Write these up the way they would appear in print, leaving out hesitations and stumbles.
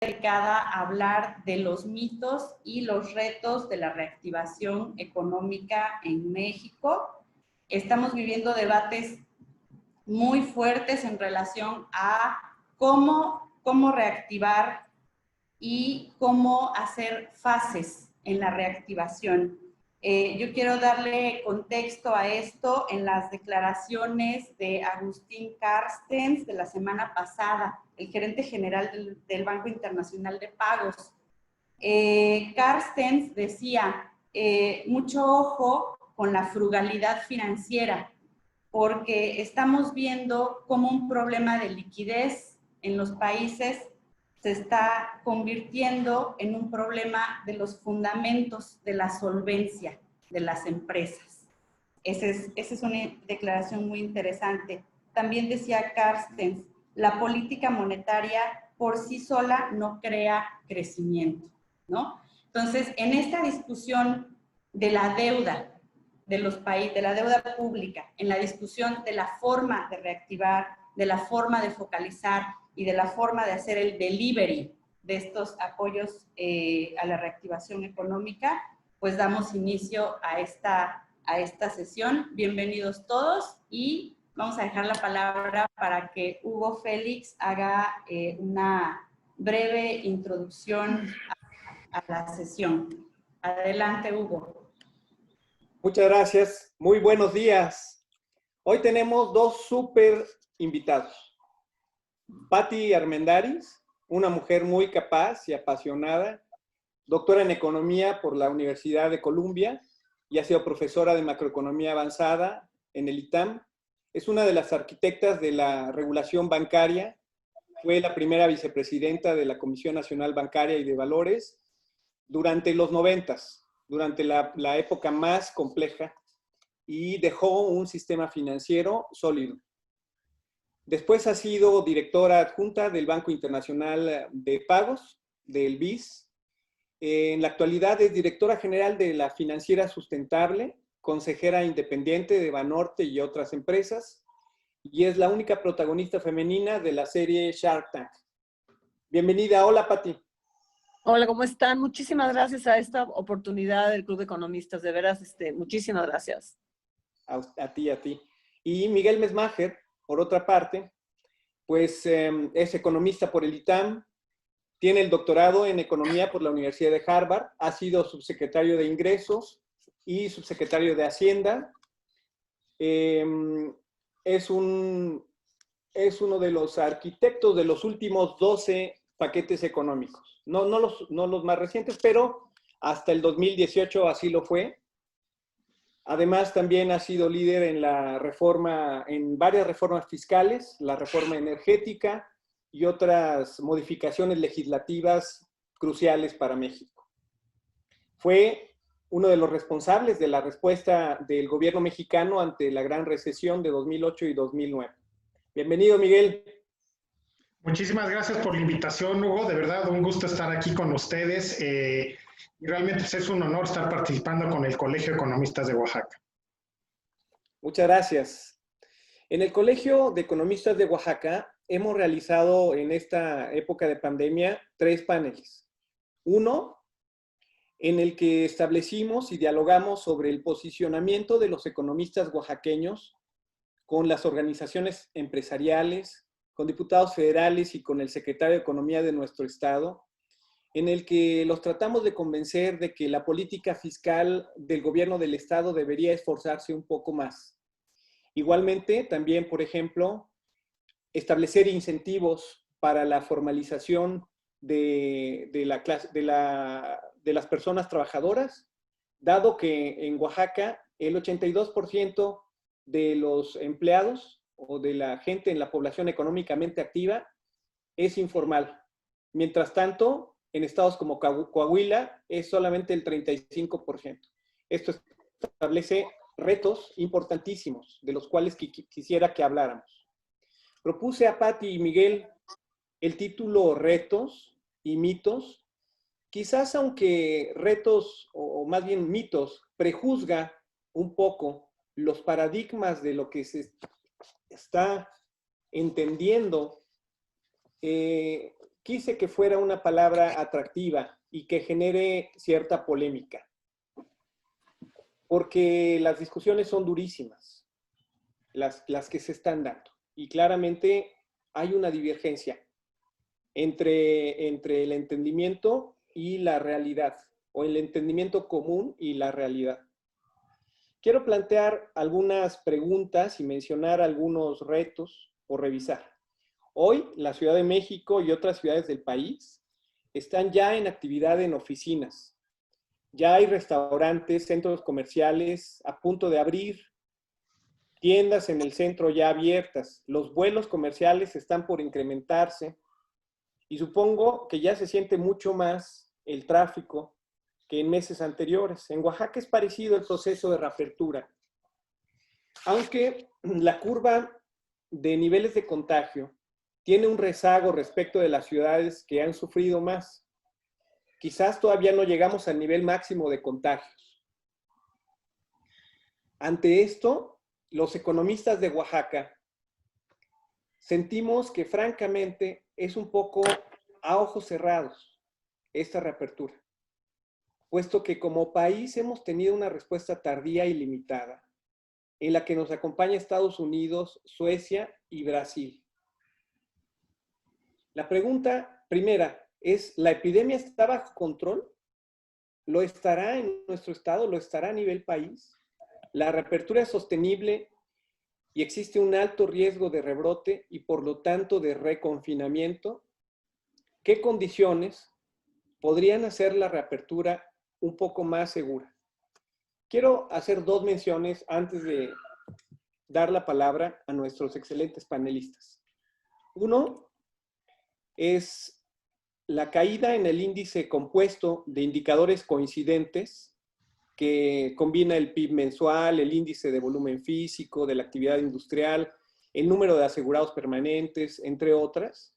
dedicada a hablar de los mitos y los retos de la reactivación económica en México. Estamos viviendo debates muy fuertes en relación a cómo reactivar y cómo hacer fases en la reactivación. Yo quiero darle contexto a esto en las declaraciones de Agustín Carstens de la semana pasada, el gerente general del Banco Internacional de Pagos. Carstens decía, mucho ojo con la frugalidad financiera, porque estamos viendo cómo un problema de liquidez en los países se está convirtiendo en un problema de los fundamentos de la solvencia de las empresas. Esa es una declaración muy interesante. También decía Carstens, la política monetaria por sí sola no crea crecimiento, ¿no? Entonces, en esta discusión de la deuda de los países, de la deuda pública, en la discusión de la forma de reactivar, de la forma de focalizar y de la forma de hacer el delivery de estos apoyos a la reactivación económica, pues damos inicio a esta sesión. Bienvenidos todos y vamos a dejar la palabra para que Hugo Félix haga una breve introducción a la sesión. Adelante, Hugo. Muchas gracias. Muy buenos días. Hoy tenemos dos súper invitados. Patti Armendáriz, una mujer muy capaz y apasionada, doctora en Economía por la Universidad de Columbia y ha sido profesora de Macroeconomía Avanzada en el ITAM. Es una de las arquitectas de la regulación bancaria. Fue la primera vicepresidenta de la Comisión Nacional Bancaria y de Valores durante los 90s, durante la época más compleja, y dejó un sistema financiero sólido. Después ha sido directora adjunta del Banco Internacional de Pagos, del BIS. En la actualidad es directora general de la Financiera Sustentable, consejera independiente de Banorte y otras empresas, y es la única protagonista femenina de la serie Shark Tank. Bienvenida. Hola, Patti. Hola, ¿cómo están? Muchísimas gracias a esta oportunidad del Club de Economistas. De veras, muchísimas gracias. A ti. Y Miguel Mesmacher, por otra parte, pues es economista por el ITAM, tiene el doctorado en Economía por la Universidad de Harvard, ha sido subsecretario de Ingresos y subsecretario de Hacienda. Es uno de los arquitectos de los últimos 12 paquetes económicos. No los más recientes, pero hasta el 2018 así lo fue. Además, también ha sido líder en varias reformas fiscales, la reforma energética y otras modificaciones legislativas cruciales para México. Fue uno de los responsables de la respuesta del gobierno mexicano ante la gran recesión de 2008 y 2009. Bienvenido, Miguel. Muchísimas gracias por la invitación, Hugo. De verdad, un gusto estar aquí con ustedes. Y realmente es un honor estar participando con el Colegio de Economistas de Oaxaca. Muchas gracias. En el Colegio de Economistas de Oaxaca hemos realizado en esta época de pandemia 3 paneles. Uno, en el que establecimos y dialogamos sobre el posicionamiento de los economistas oaxaqueños con las organizaciones empresariales, con diputados federales y con el secretario de Economía de nuestro estado, en el que los tratamos de convencer de que la política fiscal del gobierno del estado debería esforzarse un poco más. Igualmente, también, por ejemplo, establecer incentivos para la formalización de las personas trabajadoras, dado que en Oaxaca el 82% de los empleados o de la gente en la población económicamente activa es informal. Mientras tanto, en estados como Coahuila es solamente el 35%. Esto establece retos importantísimos de los cuales quisiera que habláramos. Propuse a Patti y Miguel el título Retos y Mitos. Quizás aunque retos, o más bien mitos, prejuzga un poco los paradigmas de lo que se está entendiendo, quise que fuera una palabra atractiva y que genere cierta polémica, porque las discusiones son durísimas, las que se están dando, y claramente hay una divergencia entre el entendimiento y la realidad, o el entendimiento común y la realidad. Quiero plantear algunas preguntas y mencionar algunos retos por revisar. Hoy, la Ciudad de México y otras ciudades del país están ya en actividad en oficinas. Ya hay restaurantes, centros comerciales a punto de abrir, tiendas en el centro ya abiertas. Los vuelos comerciales están por incrementarse y supongo que ya se siente mucho más el tráfico que en meses anteriores. En Oaxaca es parecido el proceso de reapertura, aunque la curva de niveles de contagio tiene un rezago respecto de las ciudades que han sufrido más. Quizás todavía no llegamos al nivel máximo de contagios. Ante esto, los economistas de Oaxaca sentimos que francamente es un poco a ojos cerrados esta reapertura, puesto que como país hemos tenido una respuesta tardía y limitada, en la que nos acompaña Estados Unidos, Suecia y Brasil. La pregunta primera es, ¿la epidemia está bajo control? ¿Lo estará en nuestro estado? ¿Lo estará a nivel país? ¿La reapertura es sostenible y existe un alto riesgo de rebrote y por lo tanto de reconfinamiento? ¿Qué condiciones podrían hacer la reapertura un poco más segura? Quiero hacer dos menciones antes de dar la palabra a nuestros excelentes panelistas. Uno es la caída en el índice compuesto de indicadores coincidentes que combina el PIB mensual, el índice de volumen físico, de la actividad industrial, el número de asegurados permanentes, entre otras.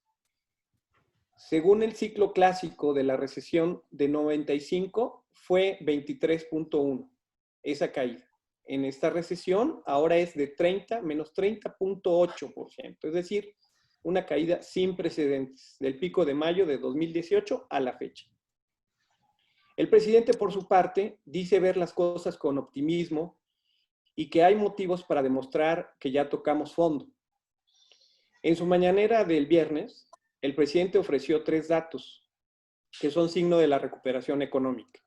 Según el ciclo clásico de la recesión de 95, fue 23.1, esa caída. En esta recesión ahora es de menos 30.8%, es decir, una caída sin precedentes, del pico de mayo de 2018 a la fecha. El presidente, por su parte, dice ver las cosas con optimismo y que hay motivos para demostrar que ya tocamos fondo. En su mañanera del viernes, el presidente ofreció 3 datos que son signo de la recuperación económica.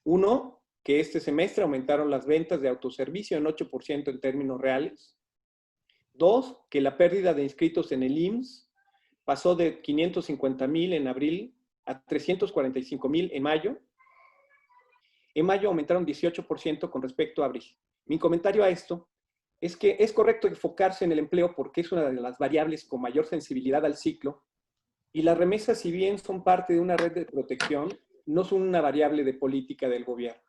Uno, que este semestre aumentaron las ventas de autoservicio en 8% en términos reales. 2, que la pérdida de inscritos en el IMSS pasó de 550,000 en abril a 345,000 en mayo. En mayo aumentaron 18% con respecto a abril. Mi comentario a esto es que es correcto enfocarse en el empleo porque es una de las variables con mayor sensibilidad al ciclo y las remesas, si bien son parte de una red de protección, no son una variable de política del gobierno.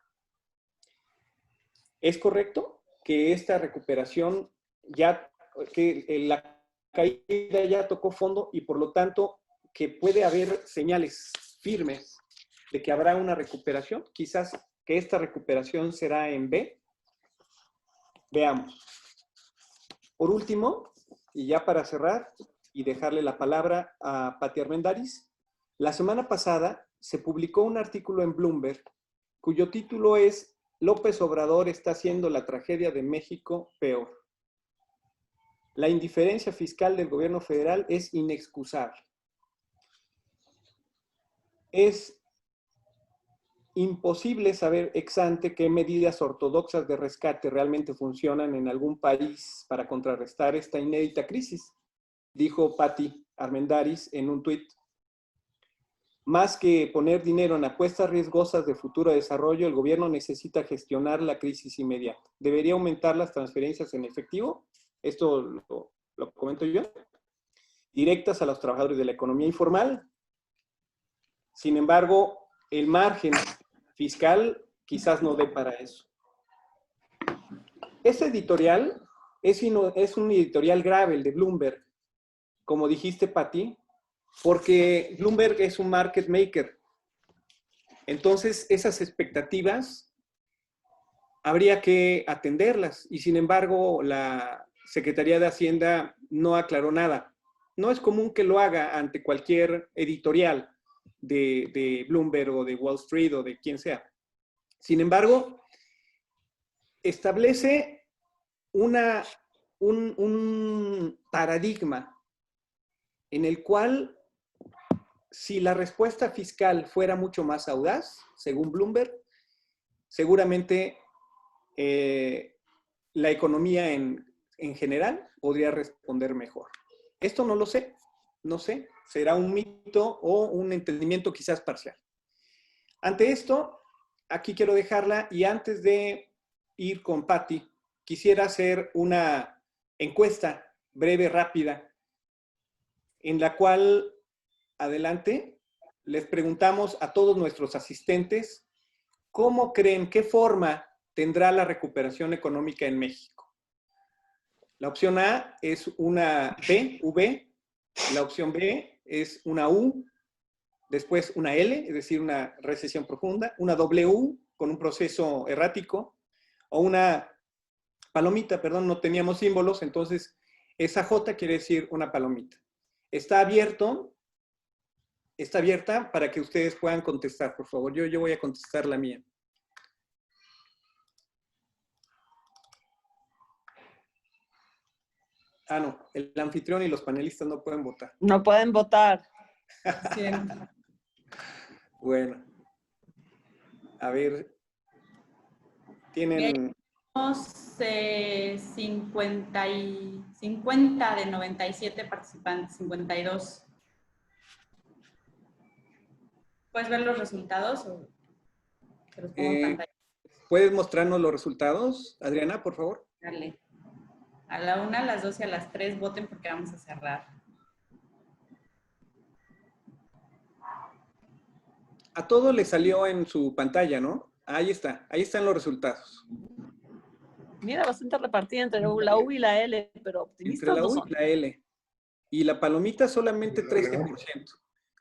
Es correcto que esta recuperación que la caída ya tocó fondo y por lo tanto que puede haber señales firmes de que habrá una recuperación, quizás que esta recuperación será en B. Veamos. Por último, y ya para cerrar y dejarle la palabra a Pati Armendáriz, la semana pasada se publicó un artículo en Bloomberg cuyo título es López Obrador está haciendo la tragedia de México peor. La indiferencia fiscal del gobierno federal es inexcusable. Es imposible saber ex ante qué medidas ortodoxas de rescate realmente funcionan en algún país para contrarrestar esta inédita crisis, dijo Pati Armendáriz en un tuit. Más que poner dinero en apuestas riesgosas de futuro desarrollo, el gobierno necesita gestionar la crisis inmediata. ¿Debería aumentar las transferencias en efectivo? Esto lo comento yo. Directas a los trabajadores de la economía informal. Sin embargo, el margen fiscal quizás no dé para eso. Este editorial es un editorial grave, el de Bloomberg, como dijiste, Pati, porque Bloomberg es un market maker. Entonces, esas expectativas habría que atenderlas y sin embargo la Secretaría de Hacienda no aclaró nada. no es común que lo haga ante cualquier editorial de Bloomberg o de Wall Street o de quien sea. Sin embargo, establece un paradigma en el cual, si la respuesta fiscal fuera mucho más audaz, según Bloomberg, seguramente la economía en general podría responder mejor. Esto no lo sé, no sé, será un mito o un entendimiento quizás parcial. Ante esto, aquí quiero dejarla, y antes de ir con Patty, quisiera hacer una encuesta breve, rápida, en la cual, adelante, les preguntamos a todos nuestros asistentes cómo creen, qué forma tendrá la recuperación económica en México. La opción A es una V, la opción B es una U, después una L, es decir, una recesión profunda, una W con un proceso errático, o una palomita, perdón, no teníamos símbolos, entonces esa J quiere decir una palomita. Está abierta para que ustedes puedan contestar, por favor. Yo voy a contestar la mía. Ah, no, el anfitrión y los panelistas no pueden votar. No pueden votar. Bueno. A ver. Tienen... Tenemos 50 de 97 participantes, 52. ¿Puedes ver los resultados o te los pongo en pantalla? ¿Puedes mostrarnos los resultados, Adriana, por favor? Dale. A la 1, a las 2 y a las 3 voten porque vamos a cerrar. A todos les salió en su pantalla, ¿no? Ahí está, ahí están los resultados. Mira, bastante repartida entre la U y la L, pero optimistas Entre la no U son. y la L. Y la palomita solamente 13%.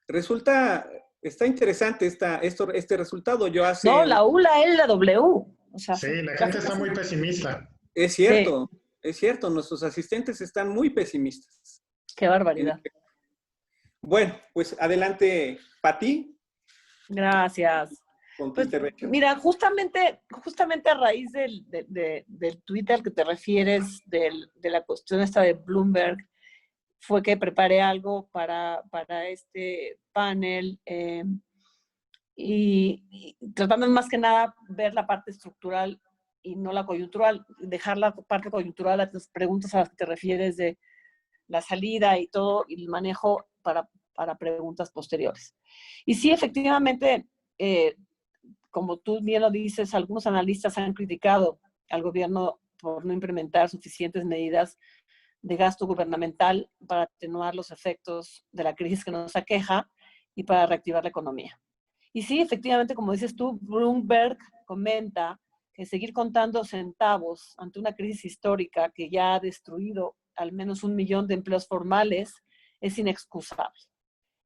Resulta, está interesante este resultado. Yo hace... No, la U, la L y la W. O sea, sí, la gente está muy pesimista. Es cierto, sí. Es cierto. Nuestros asistentes están muy pesimistas. Qué barbaridad. Bueno, pues adelante, Pati. Gracias. Pues, mira, justamente a raíz del Twitter al que te refieres, de la cuestión esta de Bloomberg, fue que preparé algo para este panel y tratando más que nada ver la parte estructural y no la coyuntural, dejar la parte coyuntural a tus preguntas a las que te refieres de la salida y todo, y el manejo para preguntas posteriores. Y sí, efectivamente, como tú bien lo dices, algunos analistas han criticado al gobierno por no implementar suficientes medidas de gasto gubernamental para atenuar los efectos de la crisis que nos aqueja y para reactivar la economía. Y sí, efectivamente, como dices tú, Bloomberg comenta que seguir contando centavos ante una crisis histórica que ya ha destruido al menos 1 millón de empleos formales es inexcusable.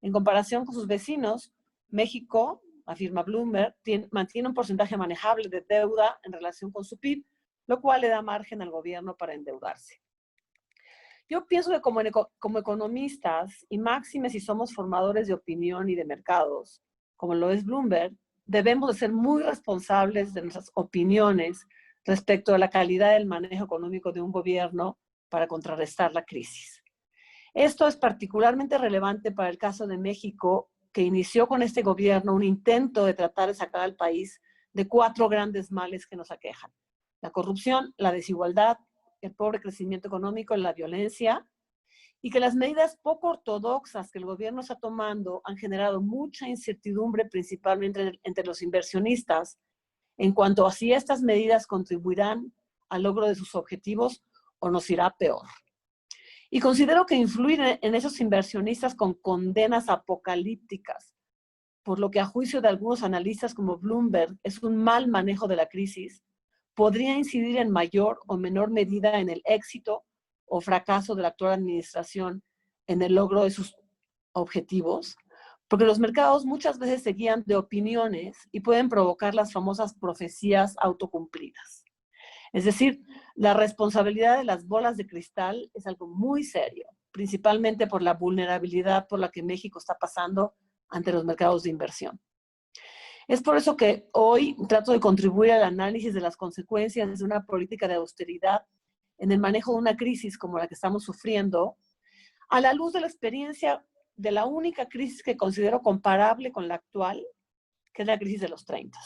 En comparación con sus vecinos, México, afirma Bloomberg, mantiene un porcentaje manejable de deuda en relación con su PIB, lo cual le da margen al gobierno para endeudarse. Yo pienso que como economistas, y máxime si somos formadores de opinión y de mercados, como lo es Bloomberg, debemos de ser muy responsables de nuestras opiniones respecto a la calidad del manejo económico de un gobierno para contrarrestar la crisis. Esto es particularmente relevante para el caso de México, que inició con este gobierno un intento de tratar de sacar al país de 4 grandes males que nos aquejan: la corrupción, la desigualdad, el pobre crecimiento económico, la violencia, y que las medidas poco ortodoxas que el gobierno está tomando han generado mucha incertidumbre, principalmente entre los inversionistas, en cuanto a si estas medidas contribuirán al logro de sus objetivos o nos irá peor. Y considero que influir en esos inversionistas con condenas apocalípticas, por lo que a juicio de algunos analistas como Bloomberg es un mal manejo de la crisis, podría incidir en mayor o menor medida en el éxito o fracaso de la actual administración en el logro de sus objetivos, porque los mercados muchas veces se guían de opiniones y pueden provocar las famosas profecías autocumplidas. Es decir, la responsabilidad de las bolas de cristal es algo muy serio principalmente por la vulnerabilidad por la que México está pasando ante los mercados de inversión. Es por eso que hoy trato de contribuir al análisis de las consecuencias de una política de austeridad en el manejo de una crisis como la que estamos sufriendo, a la luz de la experiencia de la única crisis que considero comparable con la actual, que es la crisis de los 30.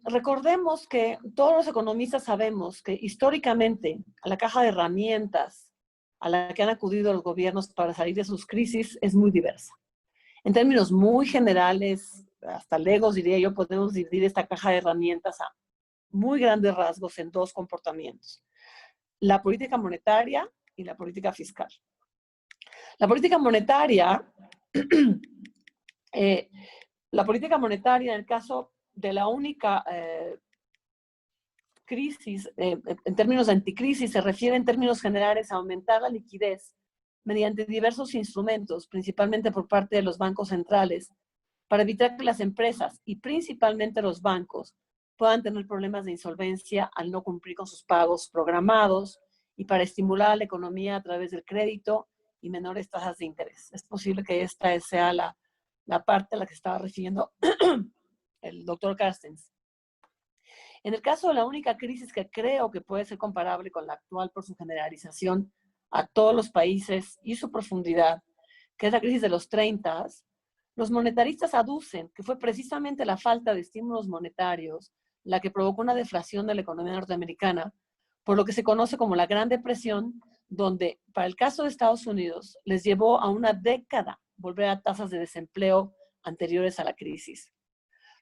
Recordemos que todos los economistas sabemos que históricamente a la caja de herramientas a la que han acudido los gobiernos para salir de sus crisis es muy diversa. En términos muy generales, hasta legos diría yo, podemos dividir esta caja de herramientas a muy grandes rasgos en dos comportamientos: la política monetaria y la política fiscal. La política monetaria, en el caso de la única crisis, en términos de anticrisis, se refiere en términos generales a aumentar la liquidez mediante diversos instrumentos, principalmente por parte de los bancos centrales, para evitar que las empresas y principalmente los bancos puedan tener problemas de insolvencia al no cumplir con sus pagos programados, y para estimular a la economía a través del crédito y menores tasas de interés. Es posible que esta sea la parte a la que estaba refiriendo el doctor Carstens. En el caso de la única crisis que creo que puede ser comparable con la actual por su generalización a todos los países y su profundidad, que es la crisis de los 30, los monetaristas aducen que fue precisamente la falta de estímulos monetarios la que provocó una deflación de la economía norteamericana, por lo que se conoce como la Gran Depresión, donde, para el caso de Estados Unidos, les llevó a una década volver a tasas de desempleo anteriores a la crisis.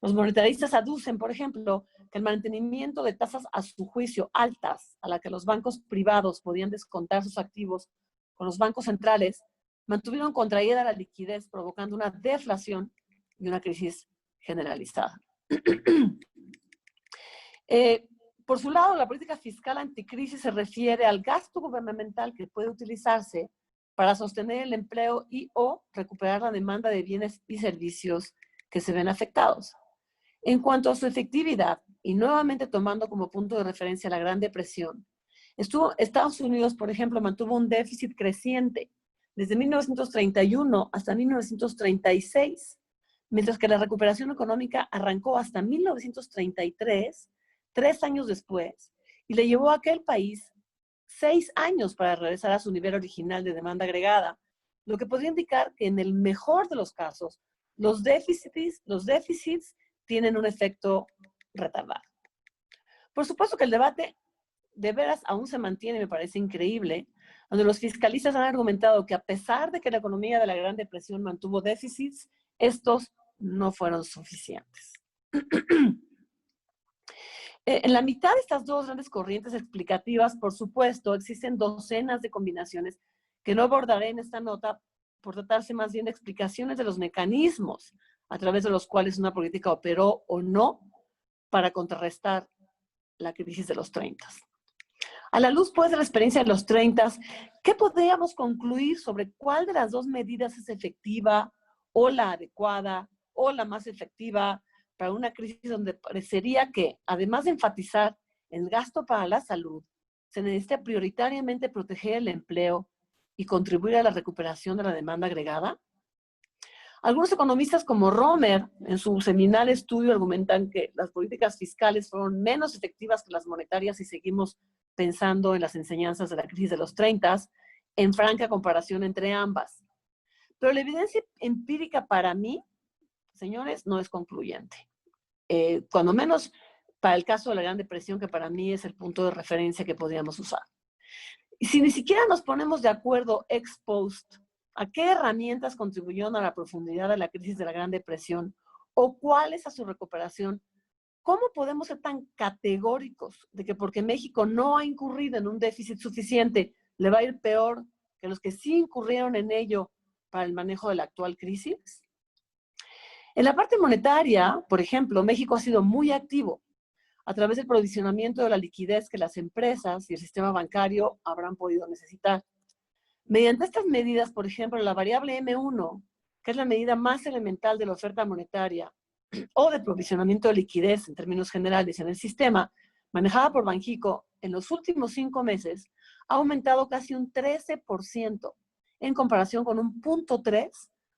Los monetaristas aducen, por ejemplo, que el mantenimiento de tasas a su juicio altas, a la que los bancos privados podían descontar sus activos con los bancos centrales, mantuvieron contraída la liquidez, provocando una deflación y una crisis generalizada. Por su lado, la política fiscal anticrisis se refiere al gasto gubernamental que puede utilizarse para sostener el empleo y o recuperar la demanda de bienes y servicios que se ven afectados. En cuanto a su efectividad, y nuevamente tomando como punto de referencia la Gran Depresión, Estados Unidos, por ejemplo, mantuvo un déficit creciente desde 1931 hasta 1936, mientras que la recuperación económica arrancó hasta 1933, 3 años después, y le llevó a aquel país 6 años para regresar a su nivel original de demanda agregada, lo que podría indicar que en el mejor de los casos, los déficits tienen un efecto retardado. Por supuesto que el debate de veras aún se mantiene, me parece increíble, donde los fiscalistas han argumentado que a pesar de que la economía de la Gran Depresión mantuvo déficits, estos no fueron suficientes. En la mitad de estas dos grandes corrientes explicativas, por supuesto, existen docenas de combinaciones que no abordaré en esta nota, por tratarse más bien de explicaciones de los mecanismos a través de los cuales una política operó o no para contrarrestar la crisis de los 30. A la luz, pues, de la experiencia de los 30, ¿qué podríamos concluir sobre cuál de las dos medidas es efectiva o la adecuada o la más efectiva para una crisis donde parecería que, además de enfatizar el gasto para la salud, se necesita prioritariamente proteger el empleo y contribuir a la recuperación de la demanda agregada? Algunos economistas como Romer, en su seminal estudio, argumentan que las políticas fiscales fueron menos efectivas que las monetarias si seguimos pensando en las enseñanzas de la crisis de los 30, en franca comparación entre ambas. Pero la evidencia empírica para mí, señores, no es concluyente. Cuando menos para el caso de la Gran Depresión, que para mí es el punto de referencia que podríamos usar. Y si ni siquiera nos ponemos de acuerdo ex post a qué herramientas contribuyeron a la profundidad de la crisis de la Gran Depresión o cuáles a su recuperación, ¿cómo podemos ser tan categóricos de que porque México no ha incurrido en un déficit suficiente, le va a ir peor que los que sí incurrieron en ello para el manejo de la actual crisis? En la parte monetaria, por ejemplo, México ha sido muy activo a través del provisionamiento de la liquidez que las empresas y el sistema bancario habrán podido necesitar. Mediante estas medidas, por ejemplo, la variable M1, que es la medida más elemental de la oferta monetaria o de provisionamiento de liquidez en términos generales en el sistema, manejada por Banxico, en los últimos 5 meses, ha aumentado casi un 13% en comparación con un 0.3%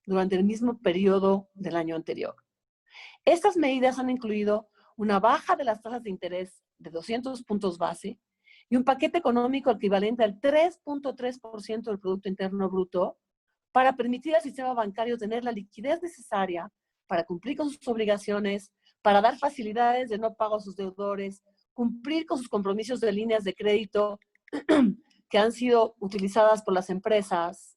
durante el mismo periodo del año anterior. Estas medidas han incluido una baja de las tasas de interés de 200 puntos base y un paquete económico equivalente al 3.3% del Producto Interno Bruto para permitir al sistema bancario tener la liquidez necesaria para cumplir con sus obligaciones, para dar facilidades de no pago a sus deudores, cumplir con sus compromisos de líneas de crédito que han sido utilizadas por las empresas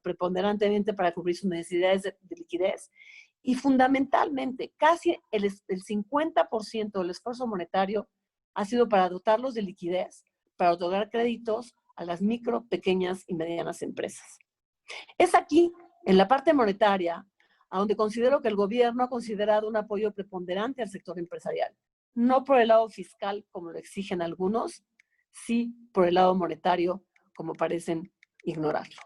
preponderantemente para cubrir sus necesidades de liquidez. Y fundamentalmente, casi el 50% del esfuerzo monetario ha sido para dotarlos de liquidez, para otorgar créditos a las micro, pequeñas y medianas empresas. Es aquí, en la parte monetaria, a donde considero que el gobierno ha considerado un apoyo preponderante al sector empresarial. No por el lado fiscal, como lo exigen algunos, sí por el lado monetario, como parecen ignorarlo.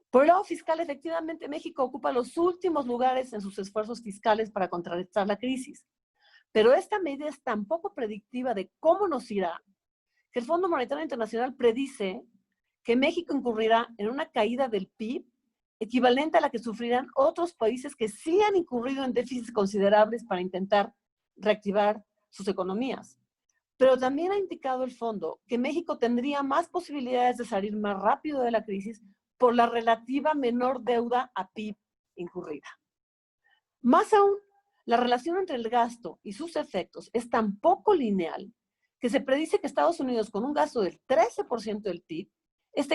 Por el lado fiscal, efectivamente, México ocupa los últimos lugares en sus esfuerzos fiscales para contrarrestar la crisis. Pero esta medida es tan poco predictiva de cómo nos irá, que el Fondo Monetario Internacional predice que México incurrirá en una caída del PIB equivalente a la que sufrirán otros países que sí han incurrido en déficits considerables para intentar reactivar sus economías. Pero también ha indicado el fondo que México tendría más posibilidades de salir más rápido de la crisis por la relativa menor deuda a PIB incurrida. Más aún, la relación entre el gasto y sus efectos es tan poco lineal que se predice que Estados Unidos, con un gasto del 13% del PIB,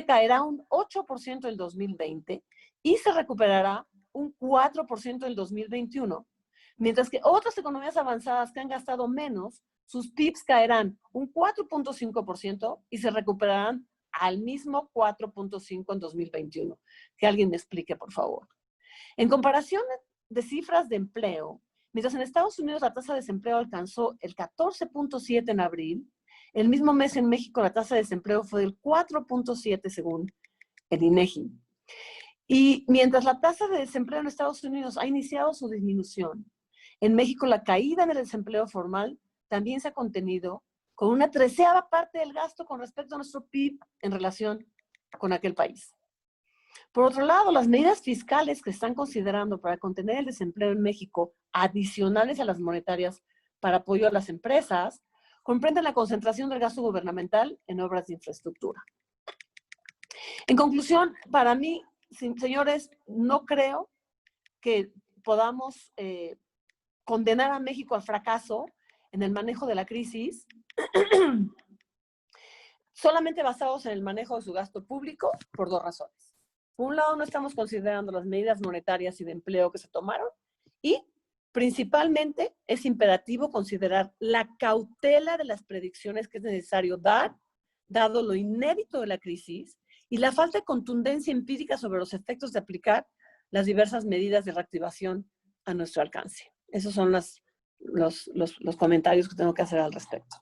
caerá un 8% en el 2020 y se recuperará un 4% en el 2021, mientras que otras economías avanzadas que han gastado menos, sus PIBs caerán un 4.5% y se recuperarán al mismo 4.5% en 2021. Que alguien me explique, por favor. En comparación de cifras de empleo, mientras en Estados Unidos la tasa de desempleo alcanzó el 14.7 en abril, el mismo mes en México la tasa de desempleo fue del 4.7 según el INEGI. Y mientras la tasa de desempleo en Estados Unidos ha iniciado su disminución, en México la caída en el desempleo formal también se ha contenido con una 13ª parte del gasto con respecto a nuestro PIB en relación con aquel país. Por otro lado, las medidas fiscales que están considerando para contener el desempleo en México, adicionales a las monetarias para apoyo a las empresas, comprenden la concentración del gasto gubernamental en obras de infraestructura. En conclusión, para mí, señores, no creo que podamos condenar a México al fracaso en el manejo de la crisis solamente basados en el manejo de su gasto público por dos razones. Por un lado, no estamos considerando las medidas monetarias y de empleo que se tomaron y principalmente es imperativo considerar la cautela de las predicciones que es necesario dar, dado lo inédito de la crisis y la falta de contundencia empírica sobre los efectos de aplicar las diversas medidas de reactivación a nuestro alcance. Esos son los comentarios que tengo que hacer al respecto.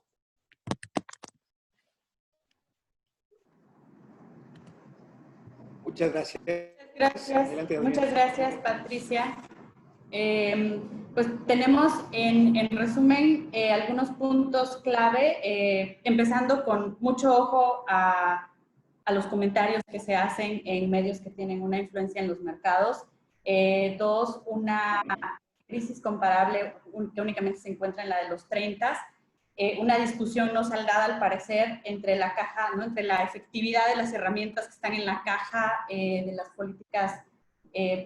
Muchas gracias. Gracias. Muchas gracias, Patricia. Pues tenemos en resumen algunos puntos clave, empezando con mucho ojo a los comentarios que se hacen en medios que tienen una influencia en los mercados. Dos, una crisis comparable que únicamente se encuentra en la de los 30, una discusión no saldada al parecer entre la caja, ¿no? Entre la efectividad de las herramientas que están en la caja de las políticas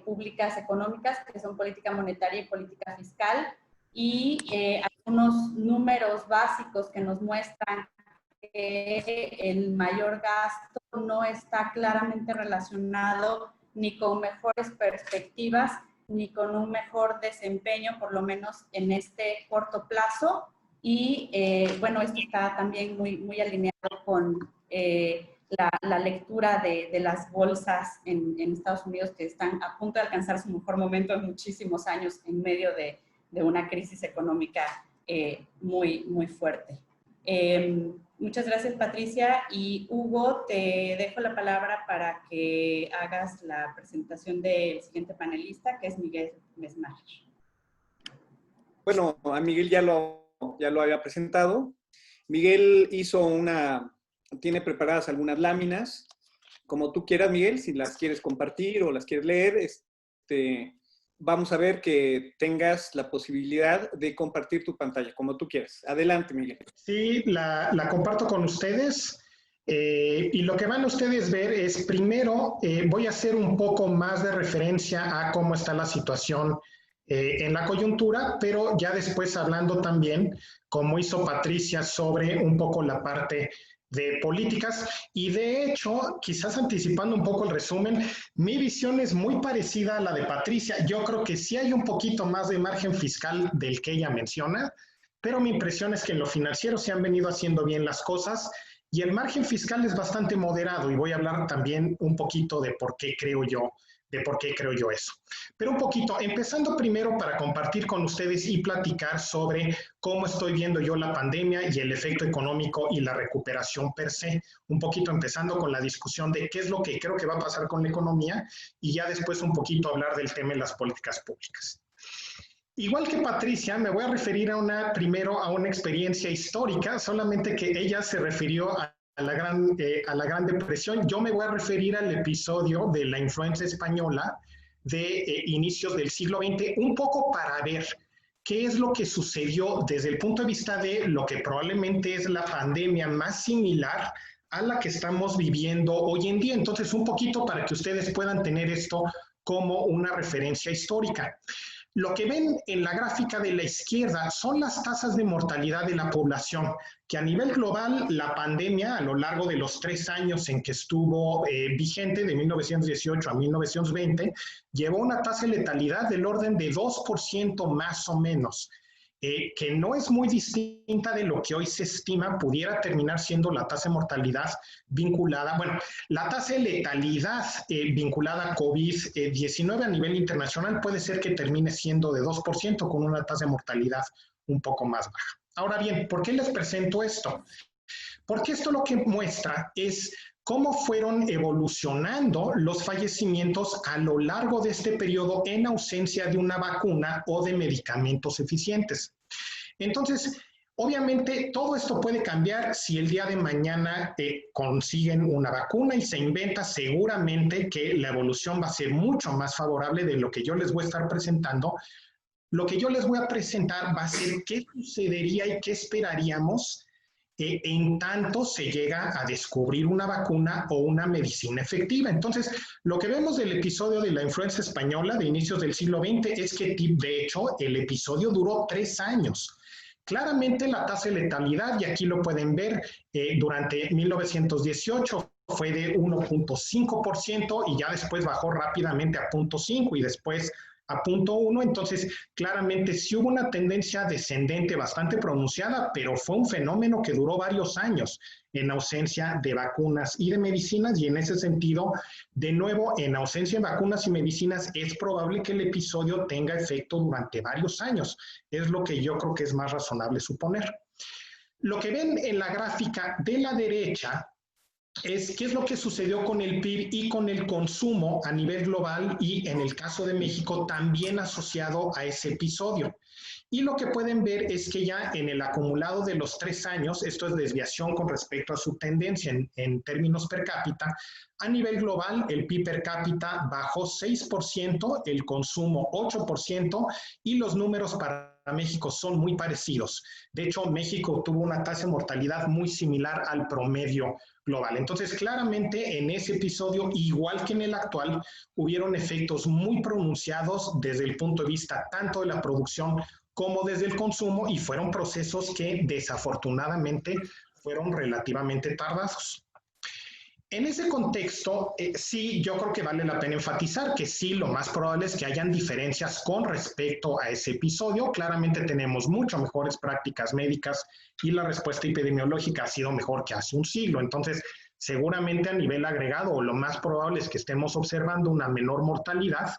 públicas económicas, que son política monetaria y política fiscal, y algunos números básicos que nos muestran que el mayor gasto no está claramente relacionado ni con mejores perspectivas, ni con un mejor desempeño, por lo menos en este corto plazo. Y bueno, esto está también muy alineado con la lectura de las bolsas en Estados Unidos, que están a punto de alcanzar su mejor momento en muchísimos años en medio de una crisis económica muy fuerte. Muchas gracias, Patricia. Y Hugo, te dejo la palabra para que hagas la presentación del siguiente panelista, que es Miguel Mesmacher. Bueno, a Miguel ya lo había presentado. Miguel hizo una tiene preparadas algunas láminas, como tú quieras, Miguel, si las quieres compartir o las quieres leer, vamos a ver que tengas la posibilidad de compartir tu pantalla, como tú quieras. Adelante, Miguel. Sí, la comparto con ustedes. Y lo que van a ustedes ver es, primero, voy a hacer un poco más de referencia a cómo está la situación en la coyuntura, pero ya después hablando también, como hizo Patricia, sobre un poco la parte de políticas. Y de hecho, quizás anticipando un poco el resumen, mi visión es muy parecida a la de Patricia. Yo creo que sí hay un poquito más de margen fiscal del que ella menciona, pero mi impresión es que en lo financiero se han venido haciendo bien las cosas y el margen fiscal es bastante moderado, y voy a hablar también un poquito de por qué creo yo eso. Pero un poquito, empezando primero para compartir con ustedes y platicar sobre cómo estoy viendo yo la pandemia y el efecto económico y la recuperación per se. Un poquito empezando con la discusión de qué es lo que creo que va a pasar con la economía y ya después un poquito hablar del tema de las políticas públicas. Igual que Patricia, me voy a referir primero a una experiencia histórica, solamente que ella se refirió a la Gran Depresión. Yo me voy a referir al episodio de la influenza española de inicios del siglo XX, un poco para ver qué es lo que sucedió desde el punto de vista de lo que probablemente es la pandemia más similar a la que estamos viviendo hoy en día. Entonces, un poquito para que ustedes puedan tener esto como una referencia histórica. Lo que ven en la gráfica de la izquierda son las tasas de mortalidad de la población, que a nivel global la pandemia a lo largo de los 3 años en que estuvo vigente, de 1918 a 1920, llevó una tasa de letalidad del orden de 2% más o menos. Que no es muy distinta de lo que hoy se estima pudiera terminar siendo la tasa de mortalidad vinculada, bueno, la tasa de letalidad vinculada a COVID-19 a nivel internacional puede ser que termine siendo de 2% con una tasa de mortalidad un poco más baja. Ahora bien, ¿por qué les presento esto? Porque esto lo que muestra es cómo fueron evolucionando los fallecimientos a lo largo de este periodo en ausencia de una vacuna o de medicamentos eficientes. Entonces, obviamente, todo esto puede cambiar si el día de mañana consiguen una vacuna y se inventa. Seguramente que la evolución va a ser mucho más favorable de lo que yo les voy a estar presentando. Lo que yo les voy a presentar va a ser qué sucedería y qué esperaríamos en tanto se llega a descubrir una vacuna o una medicina efectiva. Entonces, lo que vemos del episodio de la influenza española de inicios del siglo XX es que, de hecho, el episodio duró 3 años. Claramente la tasa de letalidad, y aquí lo pueden ver, durante 1918 fue de 1.5% y ya después bajó rápidamente a 0.5 y después a 0.1, entonces claramente sí hubo una tendencia descendente bastante pronunciada, pero fue un fenómeno que duró varios años en ausencia de vacunas y de medicinas, y en ese sentido, de nuevo, en ausencia de vacunas y medicinas, es probable que el episodio tenga efecto durante varios años, es lo que yo creo que es más razonable suponer. Lo que ven en la gráfica de la derecha es qué es lo que sucedió con el PIB y con el consumo a nivel global y en el caso de México también asociado a ese episodio. Y lo que pueden ver es que ya en el acumulado de los 3 años, esto es desviación con respecto a su tendencia en términos per cápita, a nivel global el PIB per cápita bajó 6%, el consumo 8% y los números para México son muy parecidos. De hecho, México tuvo una tasa de mortalidad muy similar al promedio global. Entonces, claramente en ese episodio, igual que en el actual, hubieron efectos muy pronunciados desde el punto de vista tanto de la producción como desde el consumo, y fueron procesos que desafortunadamente fueron relativamente tardados. En ese contexto, sí, yo creo que vale la pena enfatizar que sí, lo más probable es que hayan diferencias con respecto a ese episodio. Claramente tenemos mucho mejores prácticas médicas y la respuesta epidemiológica ha sido mejor que hace un siglo. Entonces, seguramente a nivel agregado, lo más probable es que estemos observando una menor mortalidad.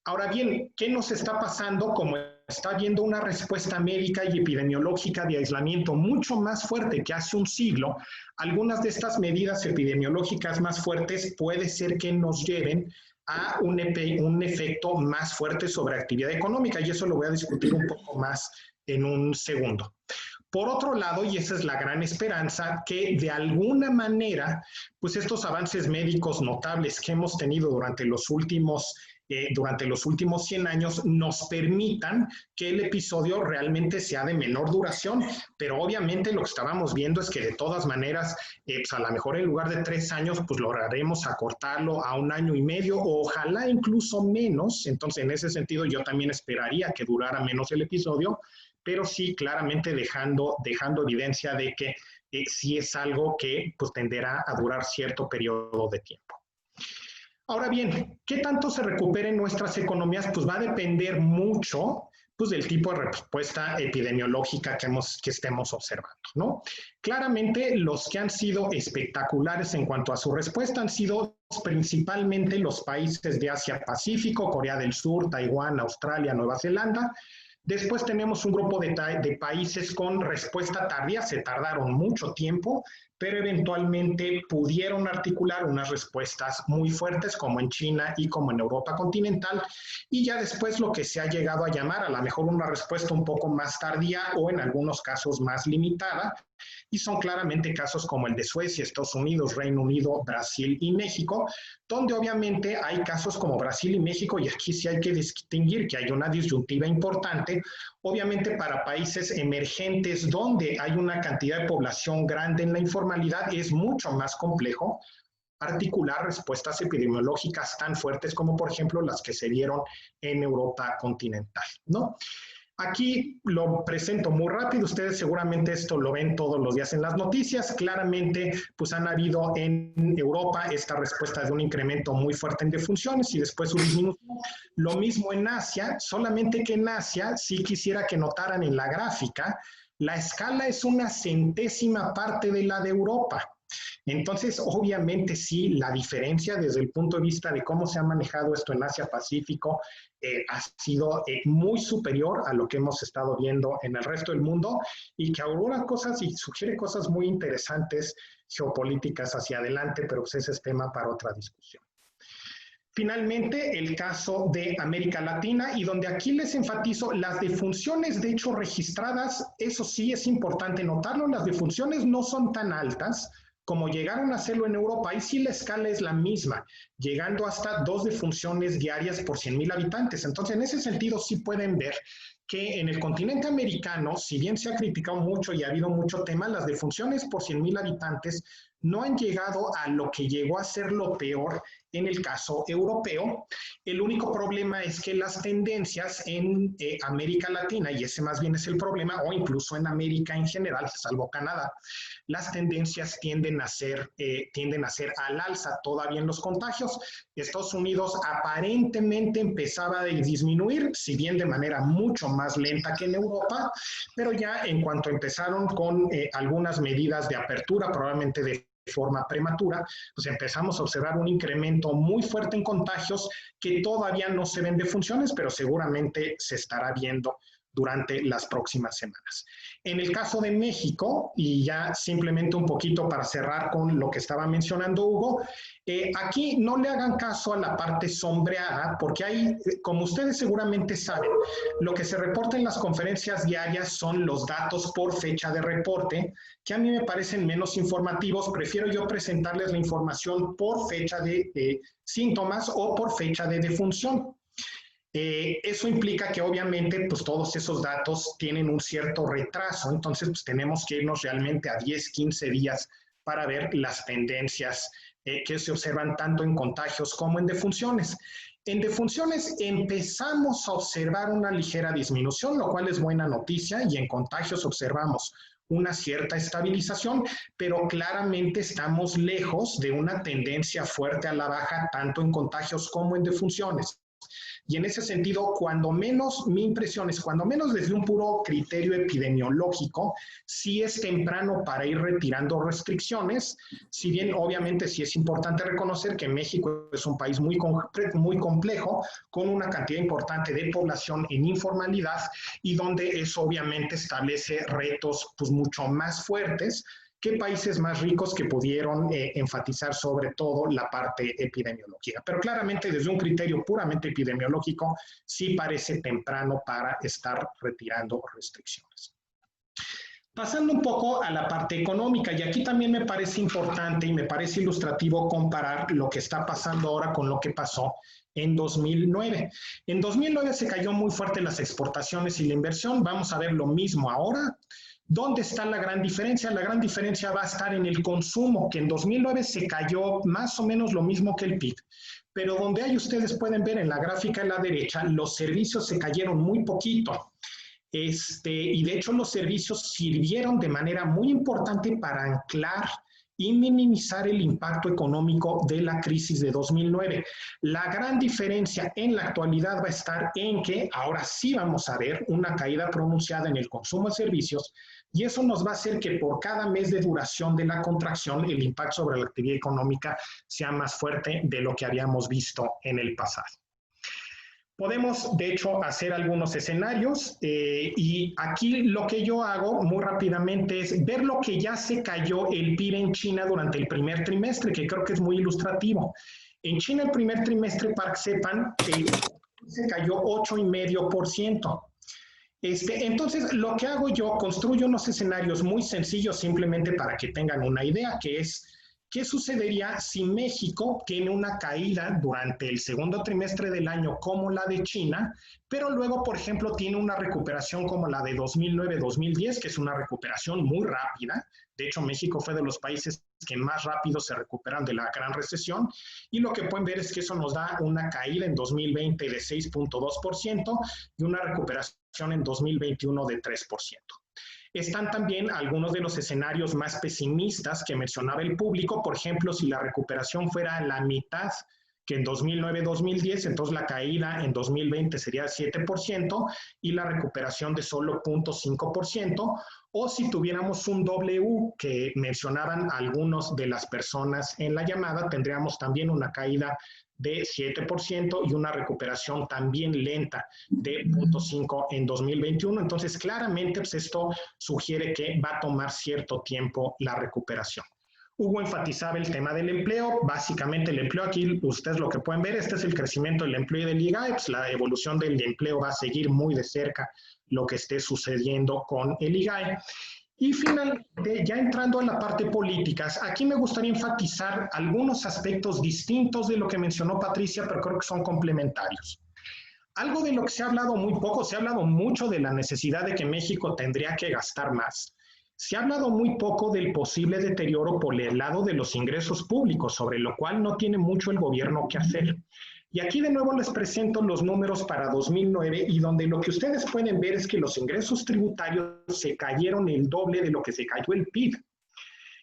Ahora bien, ¿qué nos está pasando? Como está habiendo una respuesta médica y epidemiológica de aislamiento mucho más fuerte que hace un siglo, algunas de estas medidas epidemiológicas más fuertes puede ser que nos lleven a un efecto más fuerte sobre actividad económica, y eso lo voy a discutir un poco más en un segundo. Por otro lado, y esa es la gran esperanza, que de alguna manera, pues estos avances médicos notables que hemos tenido durante los últimos 100 años nos permitan que el episodio realmente sea de menor duración, pero obviamente lo que estábamos viendo es que de todas maneras, pues a lo mejor en lugar de 3 años, pues lograremos acortarlo a 1 año y medio, o ojalá incluso menos. Entonces, en ese sentido, yo también esperaría que durara menos el episodio, pero sí claramente dejando evidencia de que sí es algo que pues tenderá a durar cierto periodo de tiempo. Ahora bien, ¿qué tanto se recuperen nuestras economías? Pues va a depender mucho pues, del tipo de respuesta epidemiológica que estemos observando, ¿no? Claramente, los que han sido espectaculares en cuanto a su respuesta han sido principalmente los países de Asia-Pacífico, Corea del Sur, Taiwán, Australia, Nueva Zelanda. Después tenemos un grupo de países con respuesta tardía, se tardaron mucho tiempo, pero eventualmente pudieron articular unas respuestas muy fuertes, como en China y como en Europa continental, y ya después lo que se ha llegado a llamar a lo mejor una respuesta un poco más tardía o en algunos casos más limitada, y son claramente casos como el de Suecia, Estados Unidos, Reino Unido, Brasil y México, donde obviamente hay casos como Brasil y México, y aquí sí hay que distinguir que hay una disyuntiva importante, obviamente para países emergentes donde hay una cantidad de población grande en la informalidad es mucho más complejo articular respuestas epidemiológicas tan fuertes como por ejemplo las que se dieron en Europa continental, ¿no? Aquí lo presento muy rápido, ustedes seguramente esto lo ven todos los días en las noticias, claramente pues han habido en Europa esta respuesta de un incremento muy fuerte en defunciones y después su disminución. Lo mismo en Asia, solamente que en Asia sí quisiera que notaran en la gráfica, la escala es una centésima parte de la de Europa. Entonces, obviamente sí, la diferencia desde el punto de vista de cómo se ha manejado esto en Asia-Pacífico ha sido muy superior a lo que hemos estado viendo en el resto del mundo y que augura cosas y sugiere cosas muy interesantes geopolíticas hacia adelante, pero pues ese es tema para otra discusión. Finalmente, el caso de América Latina, y donde aquí les enfatizo las defunciones de hecho registradas, eso sí es importante notarlo, las defunciones no son tan altas como llegaron a hacerlo en Europa, y sí la escala es la misma, llegando hasta 2 defunciones diarias por 100,000 habitantes. Entonces, en ese sentido sí pueden ver que en el continente americano, si bien se ha criticado mucho y ha habido mucho tema, las defunciones por 100,000 habitantes no han llegado a lo que llegó a ser lo peor en el caso europeo. El único problema es que las tendencias en América Latina, y ese más bien es el problema, o incluso en América en general, salvo Canadá, las tendencias tienden a ser al alza todavía en los contagios. Estados Unidos aparentemente empezaba a disminuir, si bien de manera mucho más lenta que en Europa, pero ya en cuanto empezaron con algunas medidas de apertura, probablemente de forma prematura, pues empezamos a observar un incremento muy fuerte en contagios que todavía no se ven defunciones, pero seguramente se estará viendo durante las próximas semanas. En el caso de México, y ya simplemente un poquito para cerrar con lo que estaba mencionando Hugo, aquí no le hagan caso a la parte sombreada, porque hay, como ustedes seguramente saben, lo que se reporta en las conferencias diarias son los datos por fecha de reporte, que a mí me parecen menos informativos. Prefiero yo presentarles la información por fecha de síntomas o por fecha de defunción. Eso implica que obviamente pues todos esos datos tienen un cierto retraso, entonces pues tenemos que irnos realmente a 10, 15 días para ver las tendencias que se observan tanto en contagios como en defunciones. En defunciones empezamos a observar una ligera disminución, lo cual es buena noticia, y en contagios observamos una cierta estabilización, pero claramente estamos lejos de una tendencia fuerte a la baja, tanto en contagios como en defunciones. Y en ese sentido, cuando menos, mi impresión es, cuando menos desde un puro criterio epidemiológico, sí es temprano para ir retirando restricciones, si bien obviamente sí es importante reconocer que México es un país muy complejo, con una cantidad importante de población en informalidad y donde eso obviamente establece retos pues mucho más fuertes que países más ricos que pudieron enfatizar sobre todo la parte epidemiológica. Pero claramente desde un criterio puramente epidemiológico sí parece temprano para estar retirando restricciones. Pasando un poco a la parte económica, y aquí también me parece importante y me parece ilustrativo comparar lo que está pasando ahora con lo que pasó en 2009. En 2009 se cayó muy fuerte las exportaciones y la inversión. Vamos a ver lo mismo ahora. ¿Dónde está la gran diferencia? La gran diferencia va a estar en el consumo, que en 2009 se cayó más o menos lo mismo que el PIB. Pero donde ahí ustedes pueden ver en la gráfica a la derecha, los servicios se cayeron muy poquito. Y de hecho los servicios sirvieron de manera muy importante para anclar y minimizar el impacto económico de la crisis de 2009. La gran diferencia en la actualidad va a estar en que ahora sí vamos a ver una caída pronunciada en el consumo de servicios, y eso nos va a hacer que por cada mes de duración de la contracción el impacto sobre la actividad económica sea más fuerte de lo que habíamos visto en el pasado. Podemos, de hecho, hacer algunos escenarios y aquí lo que yo hago muy rápidamente es ver lo que ya se cayó el PIB en China durante el primer trimestre, que creo que es muy ilustrativo. En China el primer trimestre, para que sepan, se cayó 8,5%. Entonces, lo que hago yo, construyo unos escenarios muy sencillos simplemente para que tengan una idea, que es ¿qué sucedería si México tiene una caída durante el segundo trimestre del año como la de China, pero luego, por ejemplo, tiene una recuperación como la de 2009-2010, que es una recuperación muy rápida? De hecho, México fue de los países que más rápido se recuperan de la gran recesión, y lo que pueden ver es que eso nos da una caída en 2020 de 6,2% y una recuperación en 2021 de 3%. Están también algunos de los escenarios más pesimistas que mencionaba el público. Por ejemplo, si la recuperación fuera la mitad que en 2009-2010, entonces la caída en 2020 sería 7% y la recuperación de solo 0,5%. O si tuviéramos un W que mencionaban algunos de las personas en la llamada, tendríamos también una caída de 7% y una recuperación también lenta de 0,5 en 2021. Entonces, claramente, pues esto sugiere que va a tomar cierto tiempo la recuperación. Hugo enfatizaba el tema del empleo. Básicamente, el empleo aquí, ustedes lo que pueden ver, este es el crecimiento del empleo y del IGAE. Pues la evolución del empleo va a seguir muy de cerca lo que esté sucediendo con el IGAE. Y finalmente, ya entrando a la parte políticas, aquí me gustaría enfatizar algunos aspectos distintos de lo que mencionó Patricia, pero creo que son complementarios. Algo de lo que se ha hablado muy poco, se ha hablado mucho de la necesidad de que México tendría que gastar más. Se ha hablado muy poco del posible deterioro por el lado de los ingresos públicos, sobre lo cual no tiene mucho el gobierno que hacer. Y aquí de nuevo les presento los números para 2009 y donde lo que ustedes pueden ver es que los ingresos tributarios se cayeron el doble de lo que se cayó el PIB.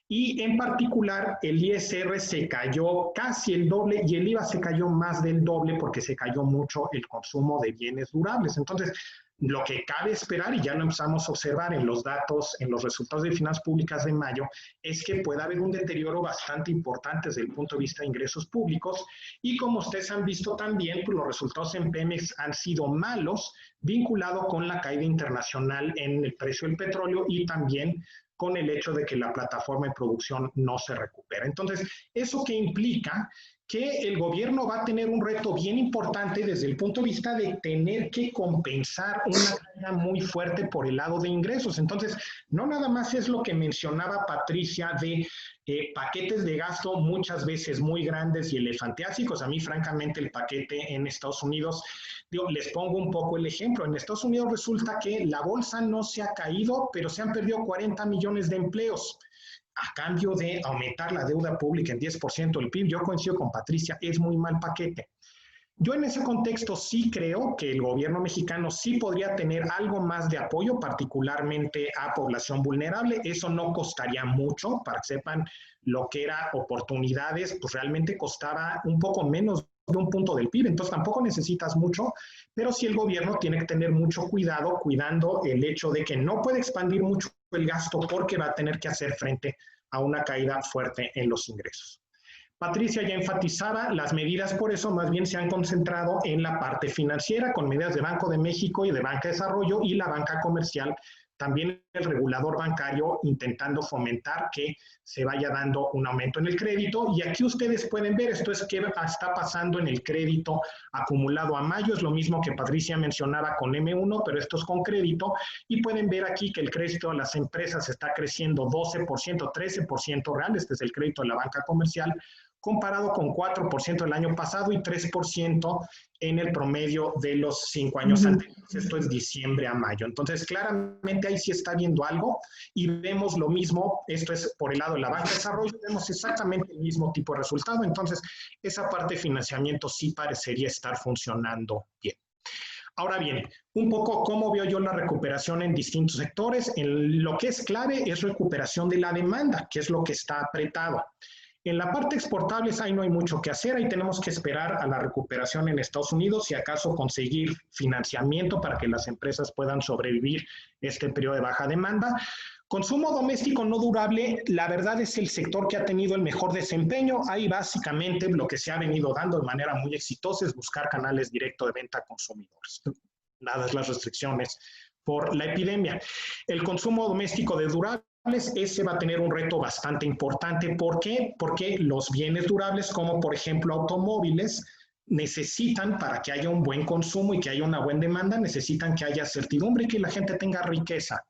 Y en particular el ISR se cayó casi el doble y el IVA se cayó más del doble porque se cayó mucho el consumo de bienes durables. Entonces, lo que cabe esperar, y ya lo empezamos a observar en los datos, en los resultados de finanzas públicas de mayo, es que puede haber un deterioro bastante importante desde el punto de vista de ingresos públicos. Y como ustedes han visto también, pues los resultados en Pemex han sido malos, vinculado con la caída internacional en el precio del petróleo y también con el hecho de que la plataforma de producción no se recupera. Entonces, ¿eso qué implica? Que el gobierno va a tener un reto bien importante desde el punto de vista de tener que compensar una caída muy fuerte por el lado de ingresos. Entonces, no nada más es lo que mencionaba Patricia de paquetes de gasto muchas veces muy grandes y elefantiásicos. A mí, francamente, el paquete en Estados Unidos, les pongo un poco el ejemplo. En Estados Unidos resulta que la bolsa no se ha caído, pero se han perdido 40 millones de empleos. A cambio de aumentar la deuda pública en 10% del PIB, yo coincido con Patricia, es muy mal paquete. Yo en ese contexto sí creo que el gobierno mexicano sí podría tener algo más de apoyo, particularmente a población vulnerable. Eso no costaría mucho, para que sepan lo que era oportunidades, pues realmente costaba un poco menos de un punto del PIB, entonces tampoco necesitas mucho, pero sí el gobierno tiene que tener mucho cuidado, cuidando el hecho de que no puede expandir mucho el gasto porque va a tener que hacer frente a una caída fuerte en los ingresos. Patricia ya enfatizaba las medidas, por eso más bien se han concentrado en la parte financiera, con medidas de Banco de México y de Banca de Desarrollo y la banca comercial también el regulador bancario intentando fomentar que se vaya dando un aumento en el crédito. Y aquí ustedes pueden ver, esto es qué está pasando en el crédito acumulado a mayo, es lo mismo que Patricia mencionaba con M1, pero esto es con crédito, y pueden ver aquí que el crédito a las empresas está creciendo 12%, 13% real, este es el crédito de la banca comercial, comparado con 4% el año pasado y 3% en el promedio de los 5 años anteriores. Esto es diciembre a mayo. Entonces, claramente ahí sí está viendo algo y vemos lo mismo. Esto es por el lado de la banca de desarrollo, vemos exactamente el mismo tipo de resultado. Entonces, esa parte de financiamiento sí parecería estar funcionando bien. Ahora bien, un poco cómo veo yo la recuperación en distintos sectores. Lo que es clave es recuperación de la demanda, que es lo que está apretado. En la parte exportables ahí no hay mucho que hacer, ahí tenemos que esperar a la recuperación en Estados Unidos, si acaso conseguir financiamiento para que las empresas puedan sobrevivir este periodo de baja demanda. Consumo doméstico no durable, la verdad es el sector que ha tenido el mejor desempeño. Ahí básicamente lo que se ha venido dando de manera muy exitosa es buscar canales directos de venta a consumidores, dadas las restricciones por la epidemia. El consumo doméstico de durables, ese va a tener un reto bastante importante. ¿Por qué? Porque los bienes durables, como por ejemplo automóviles, necesitan, para que haya un buen consumo y que haya una buena demanda, necesitan que haya certidumbre y que la gente tenga riqueza.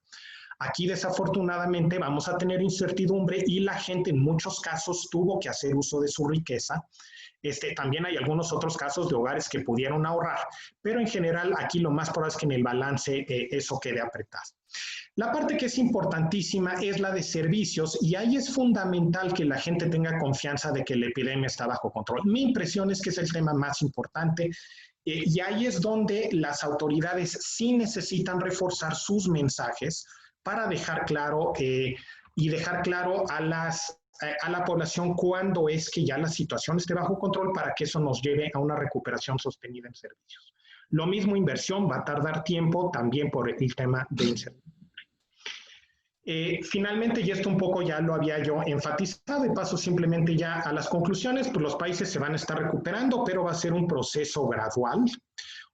Aquí desafortunadamente vamos a tener incertidumbre y la gente en muchos casos tuvo que hacer uso de su riqueza. También hay algunos otros casos de hogares que pudieron ahorrar, pero en general aquí lo más probable es que en el balance eso quede apretado. La parte que es importantísima es la de servicios y ahí es fundamental que la gente tenga confianza de que la epidemia está bajo control. Mi impresión es que es el tema más importante y ahí es donde las autoridades sí necesitan reforzar sus mensajes para dejar claro y dejar claro a la población cuándo es que ya la situación esté bajo control para que eso nos lleve a una recuperación sostenida en servicios. Lo mismo inversión va a tardar tiempo también por el tema de incertidumbre. Finalmente, y esto un poco ya lo había yo enfatizado, y paso simplemente ya a las conclusiones, pues los países se van a estar recuperando, pero va a ser un proceso gradual.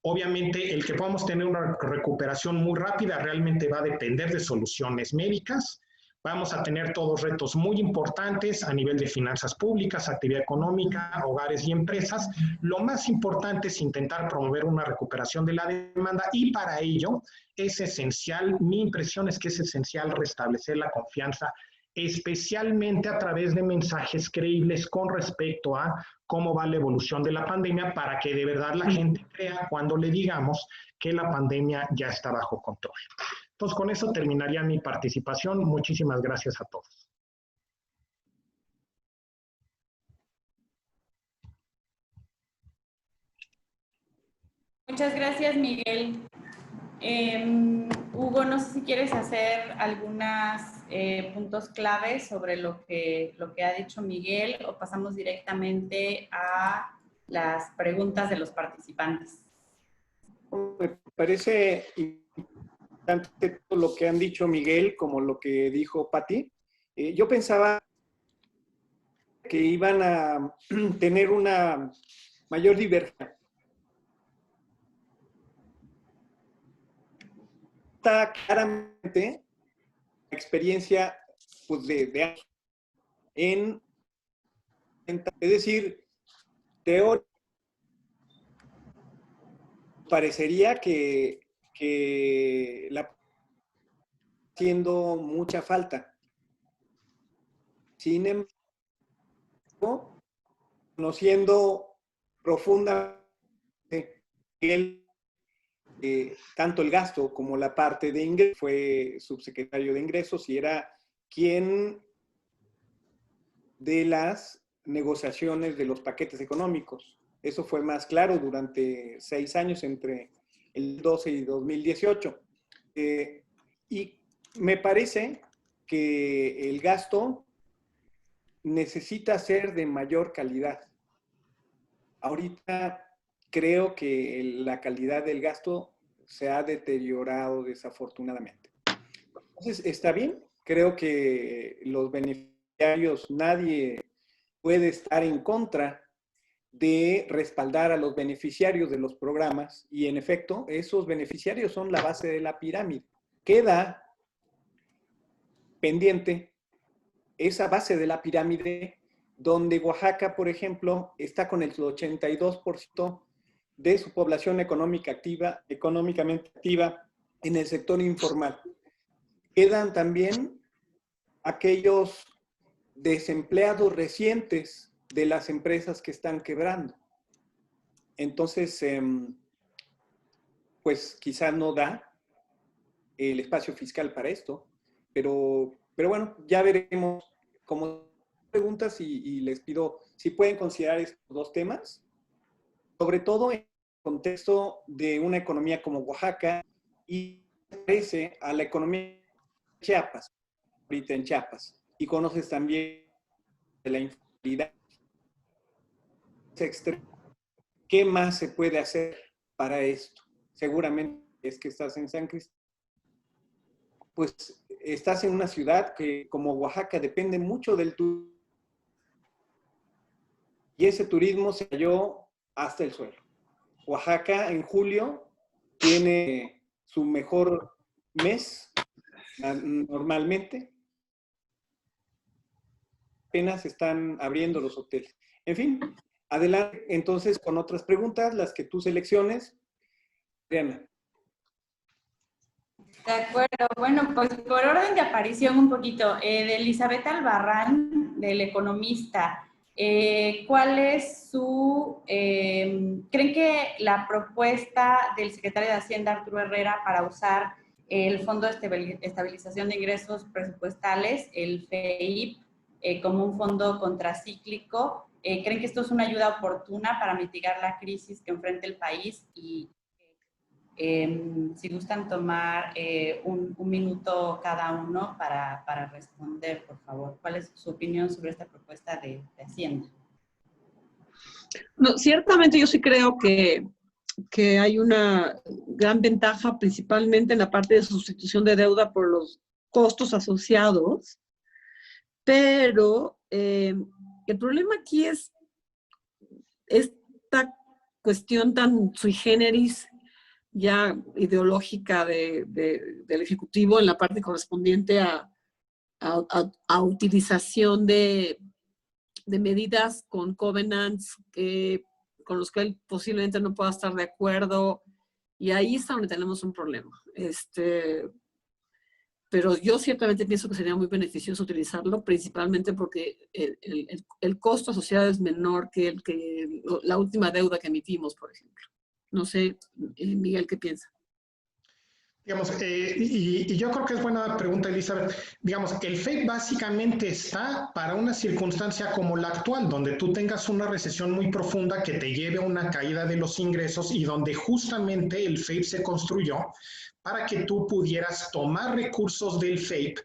Obviamente, el que podamos tener una recuperación muy rápida realmente va a depender de soluciones médicas. Vamos a tener todos retos muy importantes a nivel de finanzas públicas, actividad económica, hogares y empresas. Lo más importante es intentar promover una recuperación de la demanda y para ello es esencial, mi impresión es que es esencial restablecer la confianza, especialmente a través de mensajes creíbles con respecto a cómo va la evolución de la pandemia para que de verdad la gente crea cuando le digamos que la pandemia ya está bajo control. Entonces, con eso terminaría mi participación. Muchísimas gracias a todos. Muchas gracias, Miguel. Hugo, no sé si quieres hacer algunos puntos claves sobre lo que ha dicho Miguel o pasamos directamente a las preguntas de los participantes. Me parece importante todo lo que han dicho Miguel como lo que dijo Pati. Yo pensaba que iban a tener una mayor diversidad. Está claramente la experiencia pues, es decir, teórica parecería que la haciendo mucha falta. Sin embargo, conociendo profundamente tanto el gasto como la parte de ingresos, fue subsecretario de ingresos y era quien de las negociaciones de los paquetes económicos. Eso fue más claro durante 6 años entre el 12 y 2018. Y me parece que el gasto necesita ser de mayor calidad. Ahorita creo que la calidad del gasto se ha deteriorado desafortunadamente. Entonces, está bien. Creo que los beneficiarios, nadie puede estar en contra de respaldar a los beneficiarios de los programas y en efecto, esos beneficiarios son la base de la pirámide. Queda pendiente, esa base de la pirámide, donde Oaxaca, por ejemplo, está con el 82% de su población económicamente activa en el sector informal. Quedan también aquellos desempleados recientes de las empresas que están quebrando. Entonces, pues quizá no da el espacio fiscal para esto, pero bueno, ya veremos cómo preguntas y les pido si pueden considerar estos dos temas, sobre todo en el contexto de una economía como Oaxaca y parece a la economía de Chiapas, ahorita en Chiapas, y conoces también de la informalidad extrema. ¿Qué más se puede hacer para esto? Seguramente es que estás en San Cristóbal, pues estás en una ciudad que como Oaxaca depende mucho del turismo y ese turismo se cayó hasta el suelo. Oaxaca en julio tiene su mejor mes normalmente. Apenas están abriendo los hoteles. En fin, adelante entonces con otras preguntas, las que tú selecciones. Adriana. De acuerdo. Bueno, pues por orden de aparición un poquito, de Elizabeth Albarrán, del Economista. ¿Cuál es su... ¿creen que la propuesta del secretario de Hacienda, Arturo Herrera, para usar el Fondo de Estabilización de Ingresos Presupuestales, el FEIP, como un fondo contracíclico, creen que esto es una ayuda oportuna para mitigar la crisis que enfrenta el país? Y si gustan tomar un minuto cada uno para responder, por favor. ¿Cuál es su opinión sobre esta propuesta de Hacienda? No, ciertamente yo sí creo que hay una gran ventaja, principalmente en la parte de sustitución de deuda por los costos asociados, pero el problema aquí es esta cuestión tan sui generis, ya ideológica del Ejecutivo en la parte correspondiente a utilización de medidas con covenants con los que él posiblemente no pueda estar de acuerdo, y ahí es donde tenemos un problema. Pero yo ciertamente pienso que sería muy beneficioso utilizarlo, principalmente porque el costo asociado es menor que la última deuda que emitimos, por ejemplo. No sé, Miguel, ¿qué piensa? Digamos, y yo creo que es buena pregunta, Elizabeth. Digamos, el FEIP básicamente está para una circunstancia como la actual, donde tú tengas una recesión muy profunda que te lleve a una caída de los ingresos y donde justamente el FEIP se construyó para que tú pudieras tomar recursos del FEIP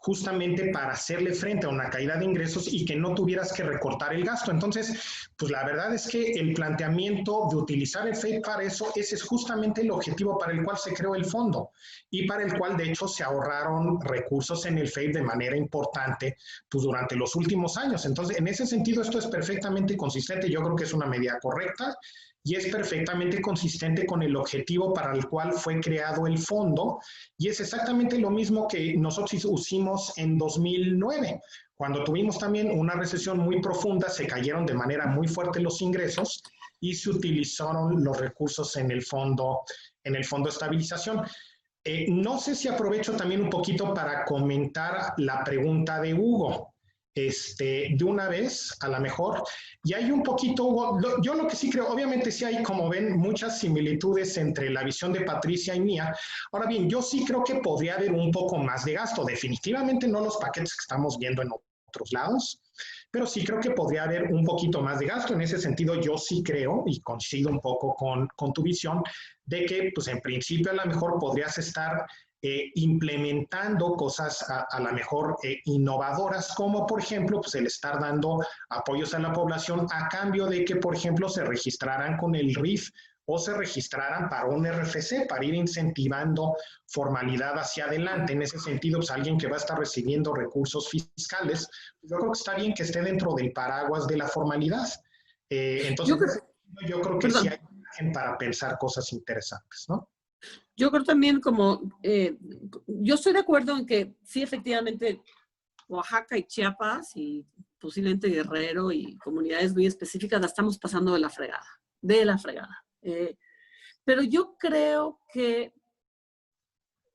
justamente para hacerle frente a una caída de ingresos y que no tuvieras que recortar el gasto. Entonces, pues la verdad es que el planteamiento de utilizar el FEIP para eso, ese es justamente el objetivo para el cual se creó el fondo y para el cual, de hecho, se ahorraron recursos en el FEIP de manera importante pues, durante los últimos años. Entonces, en ese sentido, esto es perfectamente consistente. Yo creo que es una medida correcta y es perfectamente consistente con el objetivo para el cual fue creado el fondo, y es exactamente lo mismo que nosotros hicimos en 2009, cuando tuvimos también una recesión muy profunda, se cayeron de manera muy fuerte los ingresos y se utilizaron los recursos en el fondo de estabilización. No sé si aprovecho también un poquito para comentar la pregunta de Hugo. De una vez, a lo mejor, y hay un poquito, yo lo que sí creo, obviamente sí hay, como ven, muchas similitudes entre la visión de Patricia y mía. Ahora bien, yo sí creo que podría haber un poco más de gasto, definitivamente no los paquetes que estamos viendo en otros lados, pero sí creo que podría haber un poquito más de gasto. En ese sentido, yo sí creo, y coincido un poco con tu visión, de que, pues en principio, a lo mejor podrías estar implementando cosas a lo mejor innovadoras, como por ejemplo pues el estar dando apoyos a la población a cambio de que, por ejemplo, se registraran con el RIF o se registraran para un RFC, para ir incentivando formalidad hacia adelante. En ese sentido, pues alguien que va a estar recibiendo recursos fiscales, yo creo que está bien que esté dentro del paraguas de la formalidad. Entonces, yo creo que sí hay margen para pensar cosas interesantes, ¿no? Yo creo también yo estoy de acuerdo en que sí, efectivamente, Oaxaca y Chiapas y posiblemente Guerrero y comunidades muy específicas la estamos pasando de la fregada. Pero yo creo que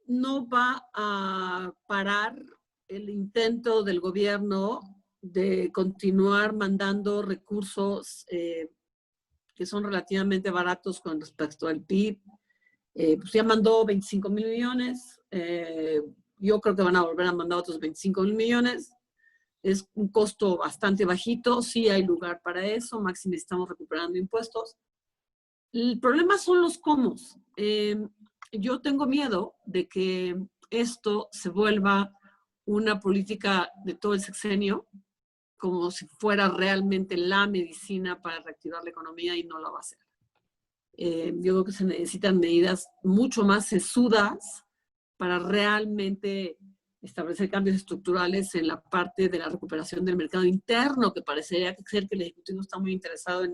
no va a parar el intento del gobierno de continuar mandando recursos que son relativamente baratos con respecto al PIB. Pues ya mandó 25,000 millones. Yo creo que van a volver a mandar otros 25,000 millones. Es un costo bastante bajito. Sí hay lugar para eso. Máximo estamos recuperando impuestos. El problema son los cómo. Yo tengo miedo de que esto se vuelva una política de todo el sexenio, como si fuera realmente la medicina para reactivar la economía, y no lo va a hacer. Yo creo que se necesitan medidas mucho más sesudas para realmente establecer cambios estructurales en la parte de la recuperación del mercado interno, que parecería ser que el Ejecutivo está muy interesado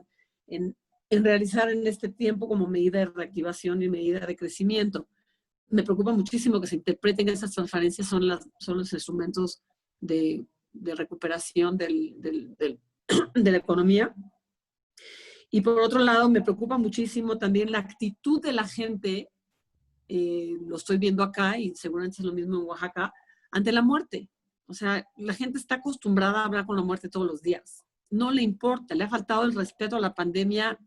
en realizar en este tiempo como medida de reactivación y medida de crecimiento. Me preocupa muchísimo que se interpreten que esas transferencias son los instrumentos de recuperación de la economía. Y por otro lado, me preocupa muchísimo también la actitud de la gente, lo estoy viendo acá y seguramente es lo mismo en Oaxaca, ante la muerte. O sea, la gente está acostumbrada a hablar con la muerte todos los días. No le importa, le ha faltado el respeto a la pandemia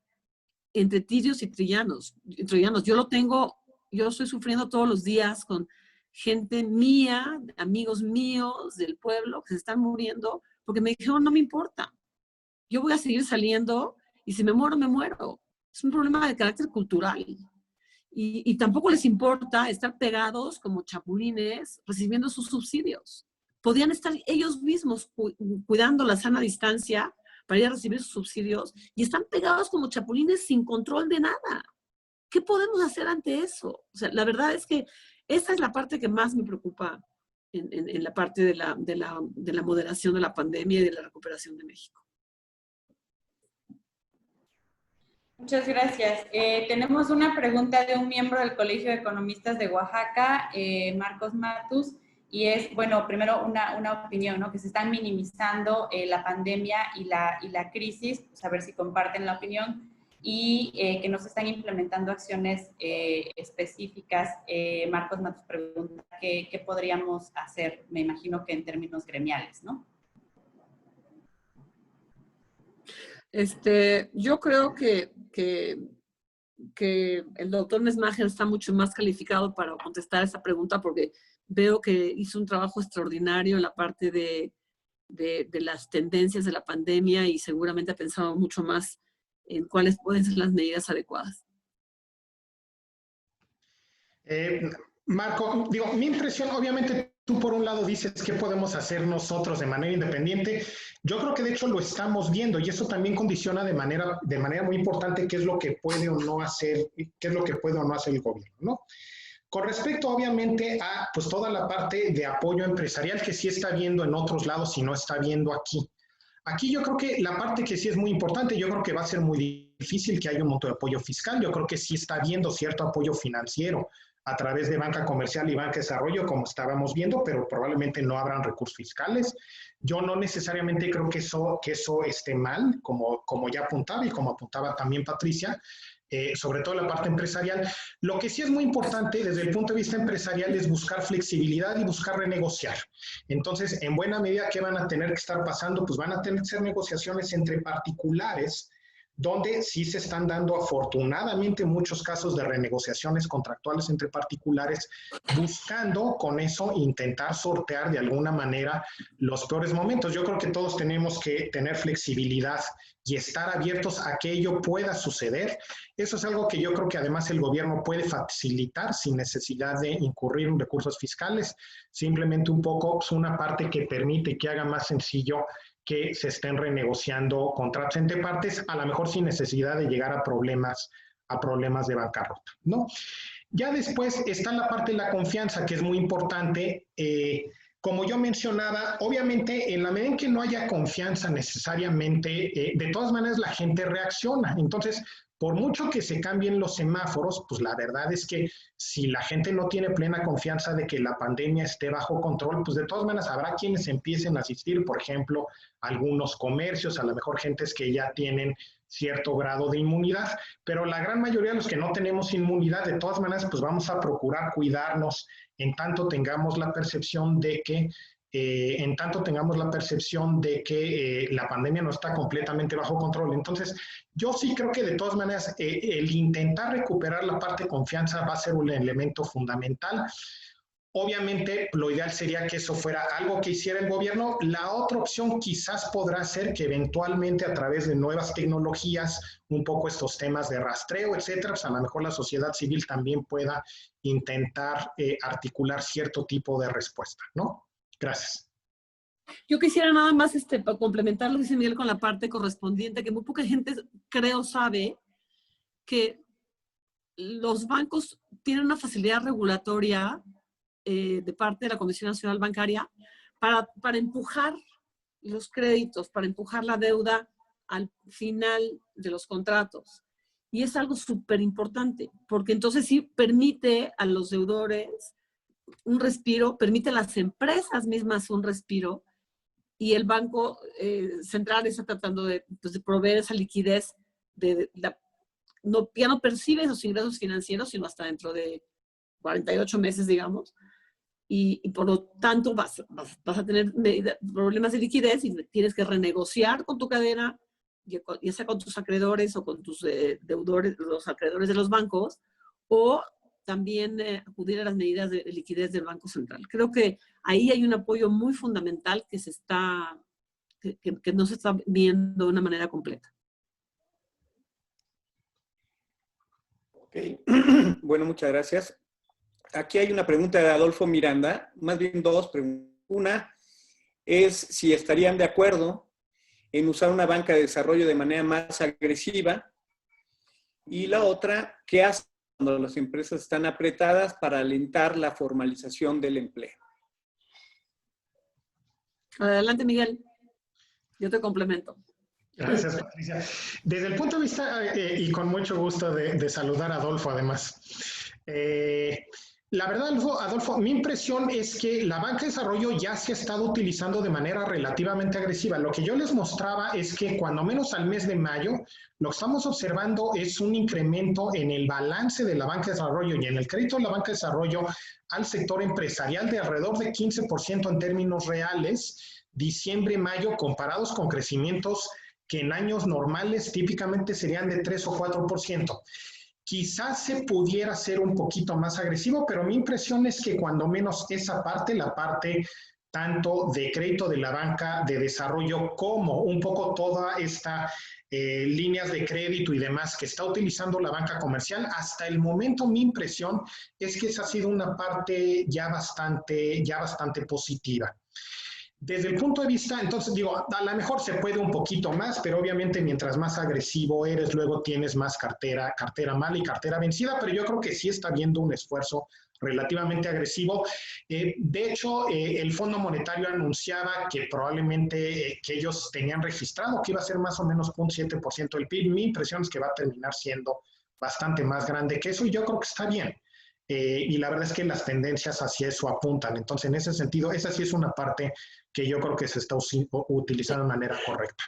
entre tirios y troyanos. Yo estoy sufriendo todos los días con gente mía, amigos míos del pueblo que se están muriendo porque me dijeron, no me importa. Yo voy a seguir saliendo y si me muero, me muero. Es un problema de carácter cultural. Y tampoco les importa estar pegados como chapulines recibiendo sus subsidios. Podían estar ellos mismos cuidando la sana distancia para ir a recibir sus subsidios y están pegados como chapulines sin control de nada. ¿Qué podemos hacer ante eso? O sea, la verdad es que esa es la parte que más me preocupa en la parte de la moderación de la pandemia y de la recuperación de México. Muchas gracias. Tenemos una pregunta de un miembro del Colegio de Economistas de Oaxaca, Marcos Matus, y es, bueno, primero una opinión, ¿no? Que se están minimizando la pandemia y la crisis, pues a ver si comparten la opinión, y que no se están implementando acciones específicas. Marcos Matus pregunta qué podríamos hacer, me imagino que en términos gremiales, ¿no? Yo creo que el doctor Mesmacher está mucho más calificado para contestar esa pregunta porque veo que hizo un trabajo extraordinario en la parte de las tendencias de la pandemia y seguramente ha pensado mucho más en cuáles pueden ser las medidas adecuadas. Marco, digo, mi impresión, obviamente tú por un lado dices qué podemos hacer nosotros de manera independiente. Yo creo que de hecho lo estamos viendo y eso también condiciona de manera muy importante qué es lo que puede o no hacer, qué es lo que puede o no hacer el gobierno, ¿no? Con respecto, obviamente, a pues, toda la parte de apoyo empresarial que sí está viendo en otros lados y no está viendo aquí. Aquí yo creo que la parte que sí es muy importante, yo creo que va a ser muy difícil que haya un monto de apoyo fiscal. Yo creo que sí está viendo cierto apoyo financiero a través de banca comercial y banca de desarrollo, como estábamos viendo, pero probablemente no habrán recursos fiscales. Yo no necesariamente creo que eso esté mal, como ya apuntaba y como apuntaba también Patricia, sobre todo la parte empresarial. Lo que sí es muy importante desde el punto de vista empresarial es buscar flexibilidad y buscar renegociar. Entonces, en buena medida, ¿qué van a tener que estar pasando? Pues van a tener que ser negociaciones entre particulares, donde sí se están dando afortunadamente muchos casos de renegociaciones contractuales entre particulares, buscando con eso intentar sortear de alguna manera los peores momentos. Yo creo que todos tenemos que tener flexibilidad y estar abiertos a que ello pueda suceder. Eso es algo que yo creo que además el gobierno puede facilitar sin necesidad de incurrir en recursos fiscales, simplemente un poco pues, una parte que permite que haga más sencillo que se estén renegociando contratos entre partes, a lo mejor sin necesidad de llegar a problemas de bancarrota, ¿no? Ya después está la parte de la confianza, que es muy importante. Como yo mencionaba, obviamente en la medida en que no haya confianza necesariamente, de todas maneras la gente reacciona. Entonces, por mucho que se cambien los semáforos, pues la verdad es que si la gente no tiene plena confianza de que la pandemia esté bajo control, pues de todas maneras habrá quienes empiecen a asistir, por ejemplo, a algunos comercios, a lo mejor gentes que ya tienen cierto grado de inmunidad, pero la gran mayoría de los que no tenemos inmunidad, de todas maneras, pues vamos a procurar cuidarnos en tanto tengamos la percepción de que la pandemia no está completamente bajo control. Entonces, yo sí creo que de todas maneras el intentar recuperar la parte de confianza va a ser un elemento fundamental. Obviamente, lo ideal sería que eso fuera algo que hiciera el gobierno. La otra opción quizás podrá ser que eventualmente a través de nuevas tecnologías, un poco estos temas de rastreo, etcétera, pues a lo mejor la sociedad civil también pueda intentar articular cierto tipo de respuesta, ¿no? Gracias. Yo quisiera nada más para complementar lo que dice Miguel con la parte correspondiente, que muy poca gente, creo, sabe que los bancos tienen una facilidad regulatoria de parte de la Comisión Nacional Bancaria para empujar los créditos, para empujar la deuda al final de los contratos. Y es algo súper importante, porque entonces sí permite a los deudores un respiro, permite a las empresas mismas un respiro, y el Banco Central está tratando de proveer esa liquidez, ya no percibe esos ingresos financieros, sino hasta dentro de 48 meses, digamos, y por lo tanto vas a tener problemas de liquidez y tienes que renegociar con tu cadena, ya sea con tus acreedores o con tus deudores, los acreedores de los bancos, o también acudir a las medidas de liquidez del Banco Central. Creo que ahí hay un apoyo muy fundamental que no se está viendo de una manera completa. Ok, bueno, muchas gracias. Aquí hay una pregunta de Adolfo Miranda, más bien dos preguntas. Una es si estarían de acuerdo en usar una banca de desarrollo de manera más agresiva, y la otra, ¿qué hace cuando las empresas están apretadas para alentar la formalización del empleo? Adelante, Miguel. Yo te complemento. Gracias, Patricia. Desde el punto de vista, y con mucho gusto de saludar a Adolfo, además. La verdad, Adolfo, mi impresión es que la banca de desarrollo ya se ha estado utilizando de manera relativamente agresiva. Lo que yo les mostraba es que cuando menos al mes de mayo, lo que estamos observando es un incremento en el balance de la banca de desarrollo y en el crédito de la banca de desarrollo al sector empresarial de alrededor de 15% en términos reales, diciembre y mayo, comparados con crecimientos que en años normales típicamente serían de 3 o 4%. Quizás se pudiera hacer un poquito más agresivo, pero mi impresión es que cuando menos esa parte, la parte tanto de crédito de la banca de desarrollo como un poco toda esta líneas de crédito y demás que está utilizando la banca comercial, hasta el momento mi impresión es que esa ha sido una parte ya bastante positiva. Desde el punto de vista, entonces digo, a lo mejor se puede un poquito más, pero obviamente mientras más agresivo eres, luego tienes más cartera mala y cartera vencida, pero yo creo que sí está habiendo un esfuerzo relativamente agresivo. De hecho, el Fondo Monetario anunciaba que probablemente que ellos tenían registrado que iba a ser más o menos 0.7% del PIB. Mi impresión es que va a terminar siendo bastante más grande que eso y yo creo que está bien. Y la verdad es que las tendencias hacia eso apuntan. Entonces, en ese sentido, esa sí es una parte que yo creo que se está utilizando de manera correcta.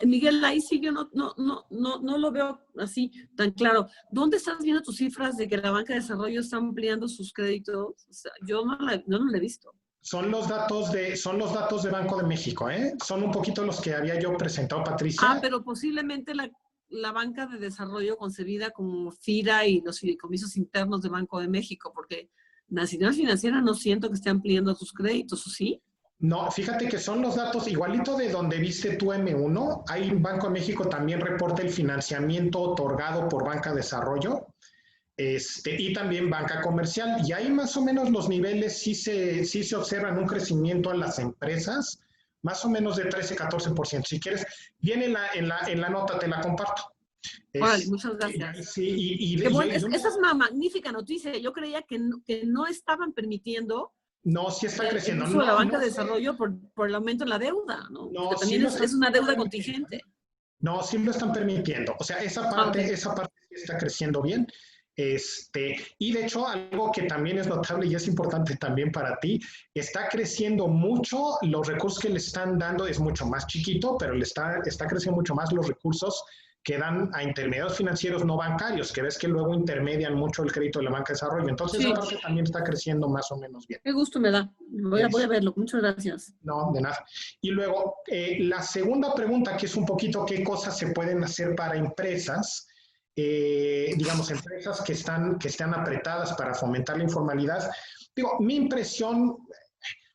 Miguel, ahí sí yo no lo veo así tan claro. ¿Dónde estás viendo tus cifras de que la banca de desarrollo está ampliando sus créditos? O sea, yo no lo he visto. Son los datos de Banco de México, ¿eh? Son un poquito los que había yo presentado, Patricia. Pero posiblemente la banca de desarrollo concebida como FIRA y los fideicomisos internos de Banco de México, porque Nacional Financiera no siento que esté ampliando sus créditos, ¿o sí? No, fíjate que son los datos igualito de donde viste tu M1. Ahí Banco de México también reporta el financiamiento otorgado por Banca de Desarrollo y también banca comercial. Y ahí más o menos los niveles sí se observan un crecimiento a las empresas, más o menos de 13-14%. Si quieres, viene en la nota, te la comparto. Vale, muchas gracias. Sí, esa es una magnífica noticia. Yo creía que no estaban permitiendo sí está creciendo. El uso de la banca de desarrollo por el aumento en la deuda, ¿no? Porque también es una deuda contingente. No, sí lo están permitiendo. O sea, esa parte sí está creciendo bien. Y de hecho, algo que también es notable y es importante también para ti, está creciendo mucho, los recursos que le están dando es mucho más chiquito, pero está creciendo mucho más los recursos que dan a intermediarios financieros no bancarios, que ves que luego intermedian mucho el crédito de la banca de desarrollo. Entonces, esa parte también está creciendo más o menos bien. Qué gusto me da. Voy a verlo. Muchas gracias. No, de nada. Y luego, la segunda pregunta, que es un poquito qué cosas se pueden hacer para empresas, digamos, empresas que están apretadas para fomentar la informalidad. Digo, mi impresión,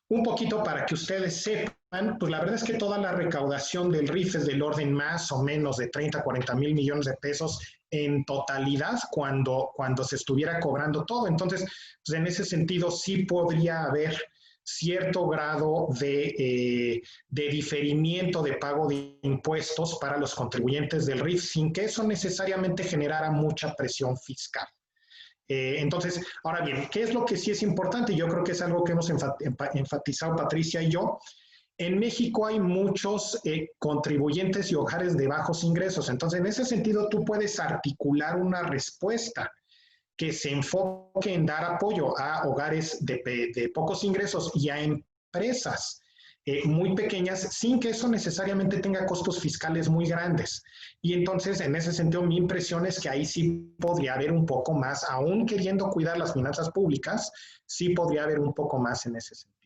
un poquito para que ustedes sepan, pues la verdad es que toda la recaudación del RIF es del orden más o menos de 30, 40 mil millones de pesos en totalidad cuando se estuviera cobrando todo. Entonces, pues en ese sentido sí podría haber cierto grado de diferimiento de pago de impuestos para los contribuyentes del RIF sin que eso necesariamente generara mucha presión fiscal. Entonces, ahora bien, ¿qué es lo que sí es importante? Yo creo que es algo que hemos enfatizado Patricia y yo. En México hay muchos contribuyentes y hogares de bajos ingresos. Entonces, en ese sentido, tú puedes articular una respuesta que se enfoque en dar apoyo a hogares de pocos ingresos y a empresas muy pequeñas sin que eso necesariamente tenga costos fiscales muy grandes. Y entonces, en ese sentido, mi impresión es que ahí sí podría haber un poco más, aún queriendo cuidar las finanzas públicas, sí podría haber un poco más en ese sentido.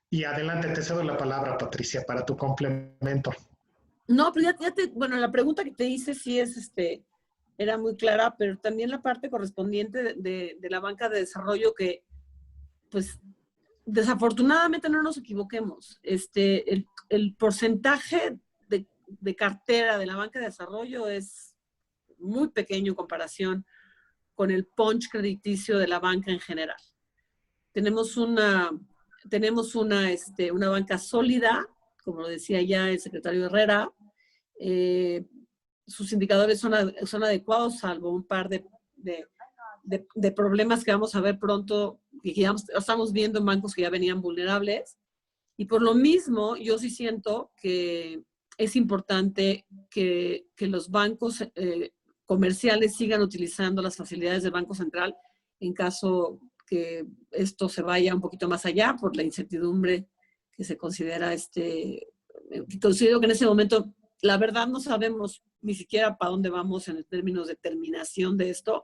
Y adelante, te cedo la palabra, Patricia, para tu complemento. No, pero bueno, la pregunta que te hice sí es, era muy clara, pero también la parte correspondiente de la banca de desarrollo que, pues, desafortunadamente no nos equivoquemos. El porcentaje de cartera de la banca de desarrollo es muy pequeño en comparación con el punch crediticio de la banca en general. Tenemos una banca sólida, como lo decía ya el secretario Herrera. Sus indicadores son adecuados, salvo un par de problemas que vamos a ver pronto, que ya estamos viendo en bancos que ya venían vulnerables. Y por lo mismo, yo sí siento que es importante que los bancos comerciales sigan utilizando las facilidades del Banco Central en caso que esto se vaya un poquito más allá por la incertidumbre que se considera, considero que en ese momento, la verdad no sabemos ni siquiera para dónde vamos en términos de terminación de esto.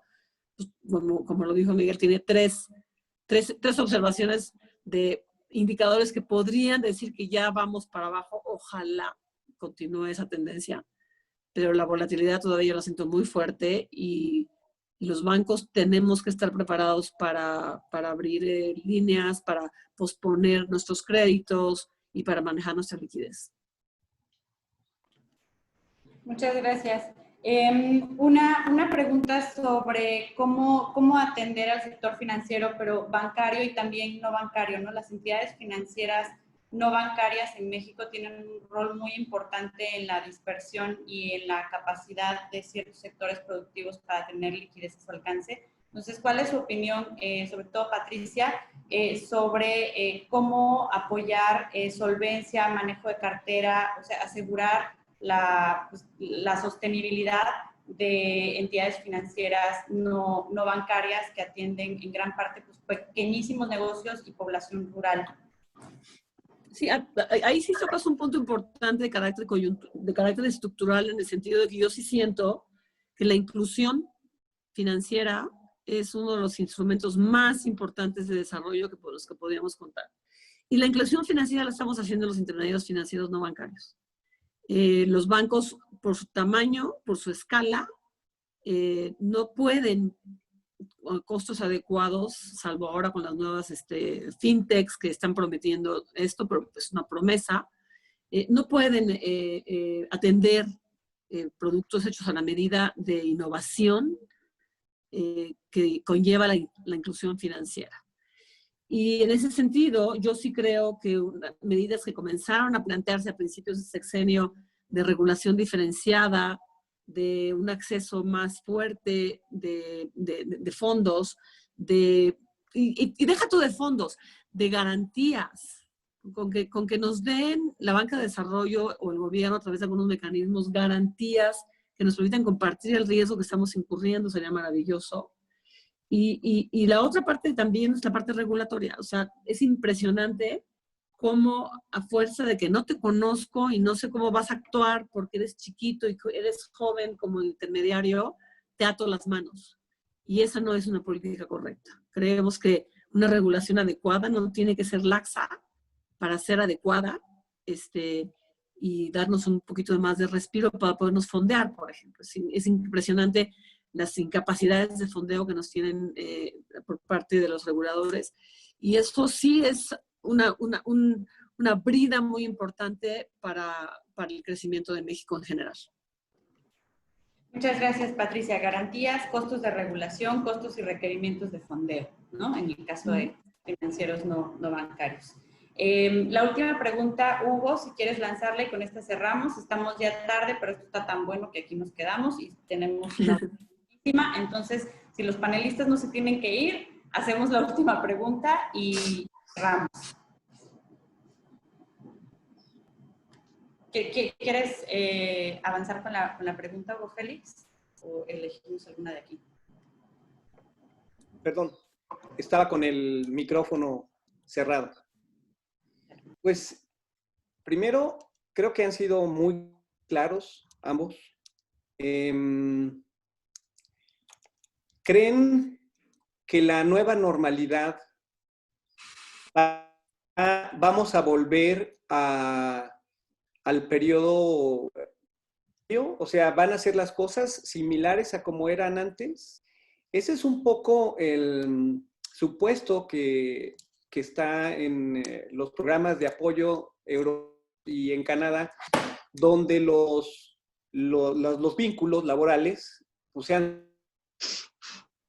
Pues, como lo dijo Miguel, tiene tres observaciones de indicadores que podrían decir que ya vamos para abajo. Ojalá continúe esa tendencia, pero la volatilidad todavía la siento muy fuerte y los bancos tenemos que estar preparados para abrir líneas, para posponer nuestros créditos y para manejar nuestra liquidez. Muchas gracias. Una pregunta sobre cómo atender al sector financiero, pero bancario y también no bancario, ¿no? Las entidades financieras no bancarias en México tienen un rol muy importante en la dispersión y en la capacidad de ciertos sectores productivos para tener liquidez a su alcance. Entonces, ¿cuál es su opinión, sobre todo Patricia, sobre cómo apoyar solvencia, manejo de cartera, o sea, asegurar la sostenibilidad de entidades financieras no bancarias que atienden en gran parte pues, pequeñísimos negocios y población rural? Sí, ahí sí tocas un punto importante de carácter estructural, en el sentido de que yo sí siento que la inclusión financiera es uno de los instrumentos más importantes de desarrollo por los que podríamos contar. Y la inclusión financiera la estamos haciendo en los intermediarios financieros no bancarios. Los bancos, por su tamaño, por su escala, no pueden costos adecuados, salvo ahora con las nuevas fintechs que están prometiendo esto, pero es una promesa, no pueden atender productos hechos a la medida de innovación que conlleva la inclusión financiera. Y en ese sentido, yo sí creo que medidas que comenzaron a plantearse a principios de sexenio de regulación diferenciada, de un acceso más fuerte de fondos, y deja tú de fondos, de garantías Con que nos den la banca de desarrollo o el gobierno a través de algunos mecanismos, garantías que nos permitan compartir el riesgo que estamos incurriendo, sería maravilloso. Y la otra parte también es la parte regulatoria. O sea, es impresionante cómo a fuerza de que no te conozco y no sé cómo vas a actuar porque eres chiquito y eres joven como intermediario, te ato las manos. Y esa no es una política correcta. Creemos que una regulación adecuada no tiene que ser laxa para ser adecuada y darnos un poquito más de respiro para podernos fondear, por ejemplo. Es impresionante las incapacidades de fondeo que nos tienen por parte de los reguladores. Y eso sí es una brida muy importante para el crecimiento de México en general. Muchas gracias, Patricia. Garantías, costos de regulación, costos y requerimientos de fondeo, ¿no? En el caso de financieros no bancarios. La última pregunta, Hugo, si quieres lanzarla y con esta cerramos. Estamos ya tarde, pero esto está tan bueno que aquí nos quedamos y tenemos una última. Entonces, si los panelistas no se tienen que ir, hacemos la última pregunta y cerramos. ¿Quieres avanzar con la pregunta, Hugo Félix? ¿O elegimos alguna de aquí? Perdón, estaba con el micrófono cerrado. Pues, primero, creo que han sido muy claros ambos. ¿Creen que la nueva normalidad vamos a volver al periodo, o sea, van a ser las cosas similares a como eran antes? Ese es un poco el supuesto que está en los programas de apoyo y en Canadá, donde los vínculos laborales pues, sean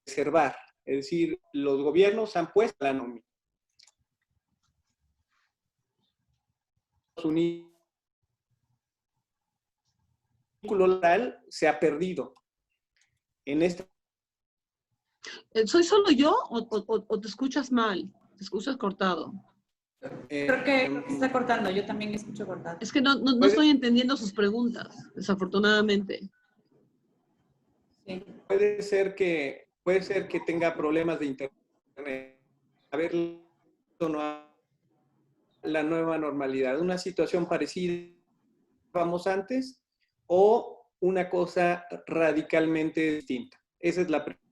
preservar. Es decir, los gobiernos han puesto la nómina. Estados Unidos, el vínculo laboral se ha perdido. En este ¿Soy solo yo o te escuchas mal? ¿Te escuchas cortado? Creo que se está cortando. Yo también me escucho cortado. Es que no estoy entendiendo sus preguntas, desafortunadamente. Sí. Puede ser que tenga problemas de internet. A ver, la nueva normalidad, una situación parecida vamos antes o una cosa radicalmente distinta. Esa es la pregunta.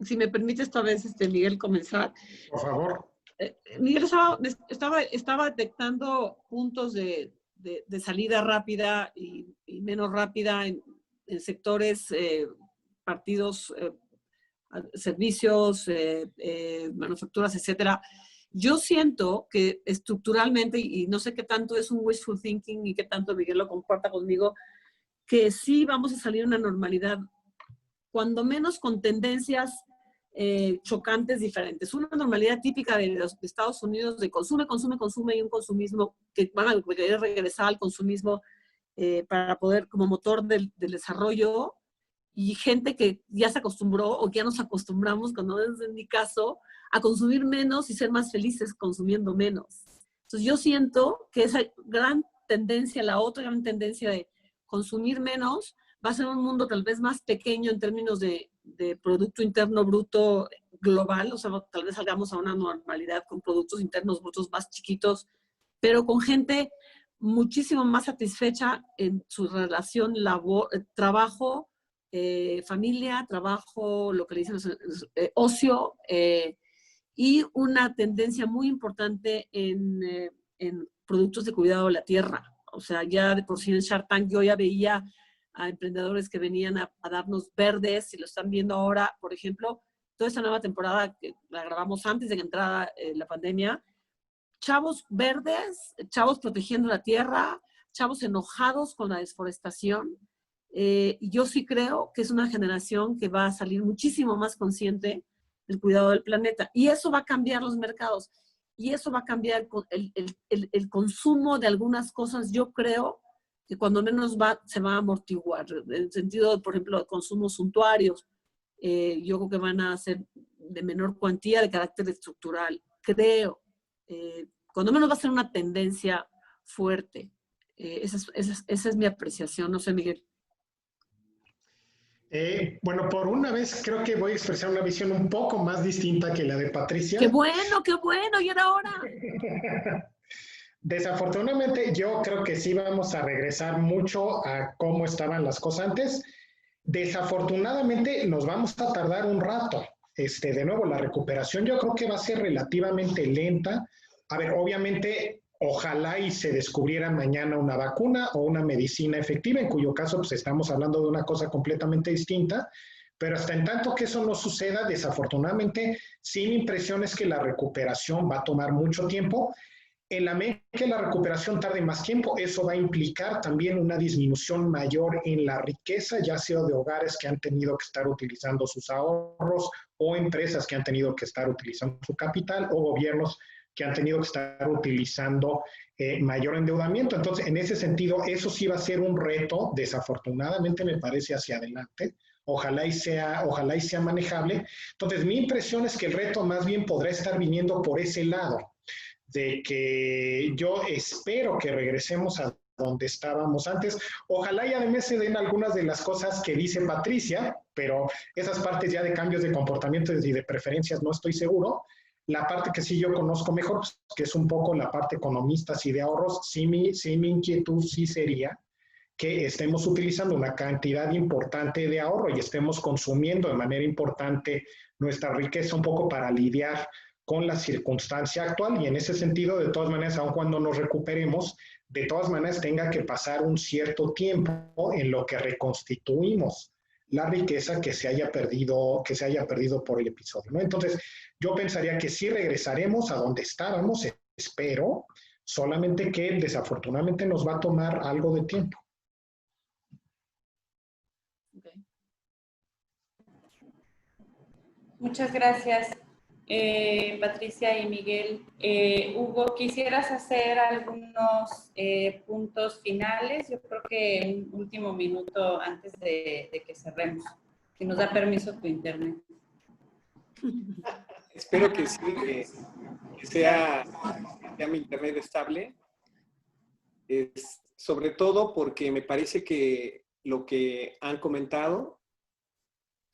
Si me permite esta vez, Miguel, comenzar. Por favor. Miguel estaba detectando puntos de salida rápida y menos rápida en sectores, partidos, servicios, manufacturas, etcétera. Yo siento que estructuralmente, y no sé qué tanto es un wishful thinking y qué tanto Miguel lo comparta conmigo, que sí vamos a salir a una normalidad, cuando menos con tendencias chocantes diferentes. Una normalidad típica de los Estados Unidos de consume y un consumismo que van a querer regresar al consumismo para poder, como motor del desarrollo, y gente que ya se acostumbró o que ya nos acostumbramos, cuando es en mi caso, a consumir menos y ser más felices consumiendo menos. Entonces yo siento que esa gran tendencia, la otra gran tendencia de consumir menos, va a ser un mundo tal vez más pequeño en términos de Producto Interno Bruto global, o sea, tal vez salgamos a una normalidad con productos internos brutos más chiquitos, pero con gente muchísimo más satisfecha en su relación trabajo, familia, trabajo, lo que le dicen ocio, y una tendencia muy importante en productos de cuidado de la tierra. O sea, ya de por sí en Shark Tank yo ya veía a emprendedores que venían a darnos verdes, y lo están viendo ahora, por ejemplo, toda esta nueva temporada que la grabamos antes de que entrara la pandemia, chavos verdes, chavos protegiendo la tierra, chavos enojados con la desforestación. Y yo sí creo que es una generación que va a salir muchísimo más consciente del cuidado del planeta. Y eso va a cambiar los mercados. Y eso va a cambiar el consumo de algunas cosas. Yo creo que cuando menos se va a amortiguar. En el sentido, por ejemplo, de consumos suntuarios. Yo creo que van a ser de menor cuantía, de carácter estructural. Creo, cuando menos va a ser una tendencia fuerte. Esa es mi apreciación. No sé, Miguel. Bueno, por una vez creo que voy a expresar una visión un poco más distinta que la de Patricia. ¡Qué bueno, y era hora! Desafortunadamente, yo creo que sí vamos a regresar mucho a cómo estaban las cosas antes. Desafortunadamente, nos vamos a tardar un rato. De nuevo, la recuperación yo creo que va a ser relativamente lenta. A ver, obviamente, ojalá y se descubriera mañana una vacuna o una medicina efectiva, en cuyo caso pues estamos hablando de una cosa completamente distinta, pero hasta en tanto que eso no suceda, desafortunadamente, sí mi impresión es que la recuperación va a tomar mucho tiempo. En la medida que la recuperación tarde más tiempo, eso va a implicar también una disminución mayor en la riqueza, ya sea de hogares que han tenido que estar utilizando sus ahorros o empresas que han tenido que estar utilizando su capital o gobiernos que han tenido que estar utilizando mayor endeudamiento. Entonces, en ese sentido, eso sí va a ser un reto, desafortunadamente me parece, hacia adelante. Ojalá y sea manejable. Entonces, mi impresión es que el reto más bien podrá estar viniendo por ese lado, de que yo espero que regresemos a donde estábamos antes. Ojalá y además se den algunas de las cosas que dice Patricia, pero esas partes ya de cambios de comportamiento y de preferencias no estoy seguro. La parte que sí yo conozco mejor, que es un poco la parte economistas y de ahorros, sí mi inquietud sí sería que estemos utilizando una cantidad importante de ahorro y estemos consumiendo de manera importante nuestra riqueza un poco para lidiar con la circunstancia actual, y en ese sentido, de todas maneras, aun cuando nos recuperemos, de todas maneras tenga que pasar un cierto tiempo en lo que reconstituimos la riqueza que se haya perdido por el episodio, ¿no? Entonces, yo pensaría que sí regresaremos a donde estábamos, espero, solamente que desafortunadamente nos va a tomar algo de tiempo. Okay. Muchas gracias, Patricia y Miguel. Hugo, ¿quisieras hacer algunos puntos finales? Yo creo que un último minuto antes de que cerremos, si nos da permiso tu internet. Espero que sí, que sea mi internet estable. Sobre todo porque me parece que lo que han comentado,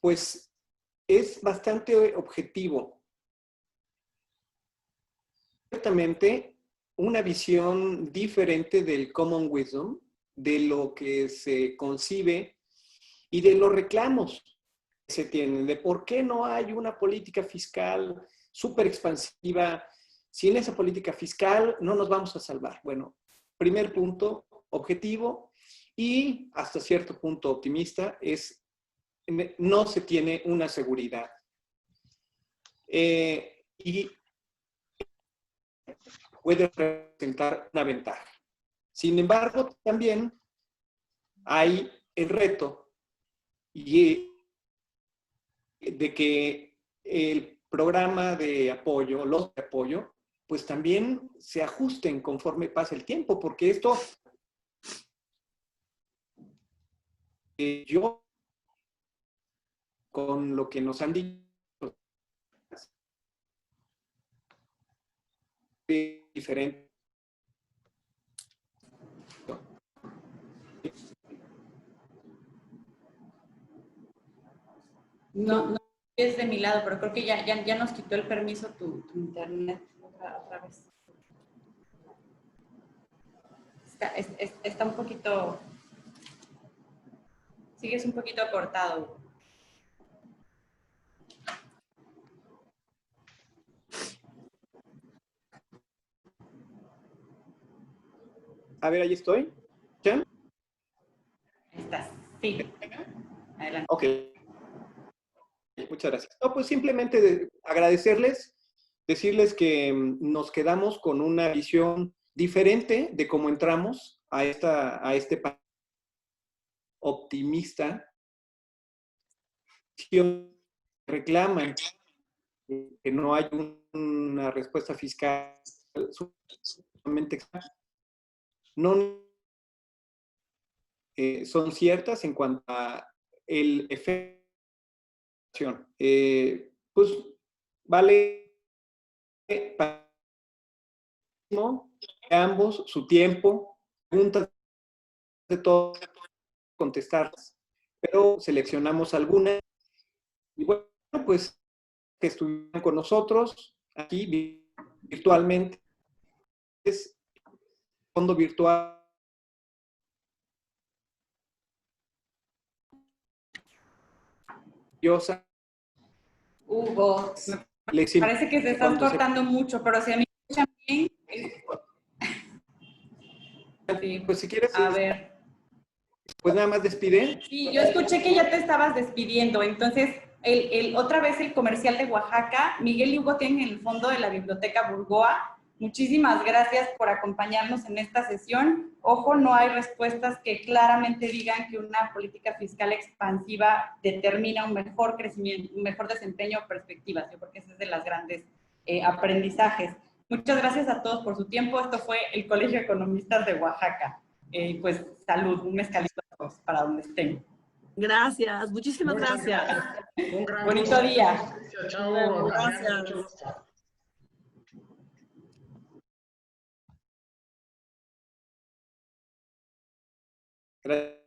pues es bastante objetivo. Ciertamente, una visión diferente del common wisdom, de lo que se concibe y de los reclamos que se tienen, de por qué no hay una política fiscal súper expansiva. Sin esa política fiscal no nos vamos a salvar. Bueno, primer punto, objetivo, y hasta cierto punto optimista, es no se tiene una seguridad. Y puede representar una ventaja. Sin embargo, también hay el reto de que el programa de apoyo, los de apoyo, pues también se ajusten conforme pasa el tiempo, porque esto, yo, con lo que nos han dicho, diferente. No es de mi lado, pero creo que ya nos quitó el permiso tu internet otra vez. Está un poquito... Sigues un poquito cortado. A ver, ahí estoy. ¿Ya? Estás, sí. Adelante. Ok. Muchas gracias. No, pues simplemente agradecerles, decirles que nos quedamos con una visión diferente de cómo entramos a este optimista. Reclaman que no hay una respuesta fiscal sumamente exacta. No son ciertas en cuanto a el efecto Pues vale para ambos su tiempo, preguntas de todo, contestarlas, pero seleccionamos algunas y bueno, pues que estuvieron con nosotros aquí virtualmente, es fondo virtual. Hugo, parece que se están cortando mucho, pero si a mí me escuchan bien, sí. Pues si quieres, A ver. Pues nada más despide. Sí, yo escuché que ya te estabas despidiendo, entonces otra vez el comercial de Oaxaca. Miguel y Hugo tienen en el fondo de la Biblioteca Burgoa. Muchísimas gracias por acompañarnos en esta sesión. Ojo, no hay respuestas que claramente digan que una política fiscal expansiva determina un mejor crecimiento, un mejor desempeño o perspectivas. Yo creo que ese es de los grandes aprendizajes. Muchas gracias a todos por su tiempo. Esto fue el Colegio de Economistas de Oaxaca. Pues salud, un mezcalito a todos para donde estén. Gracias, muchísimas gracias. Un gran bonito día. Chao. Gracias. Gracias.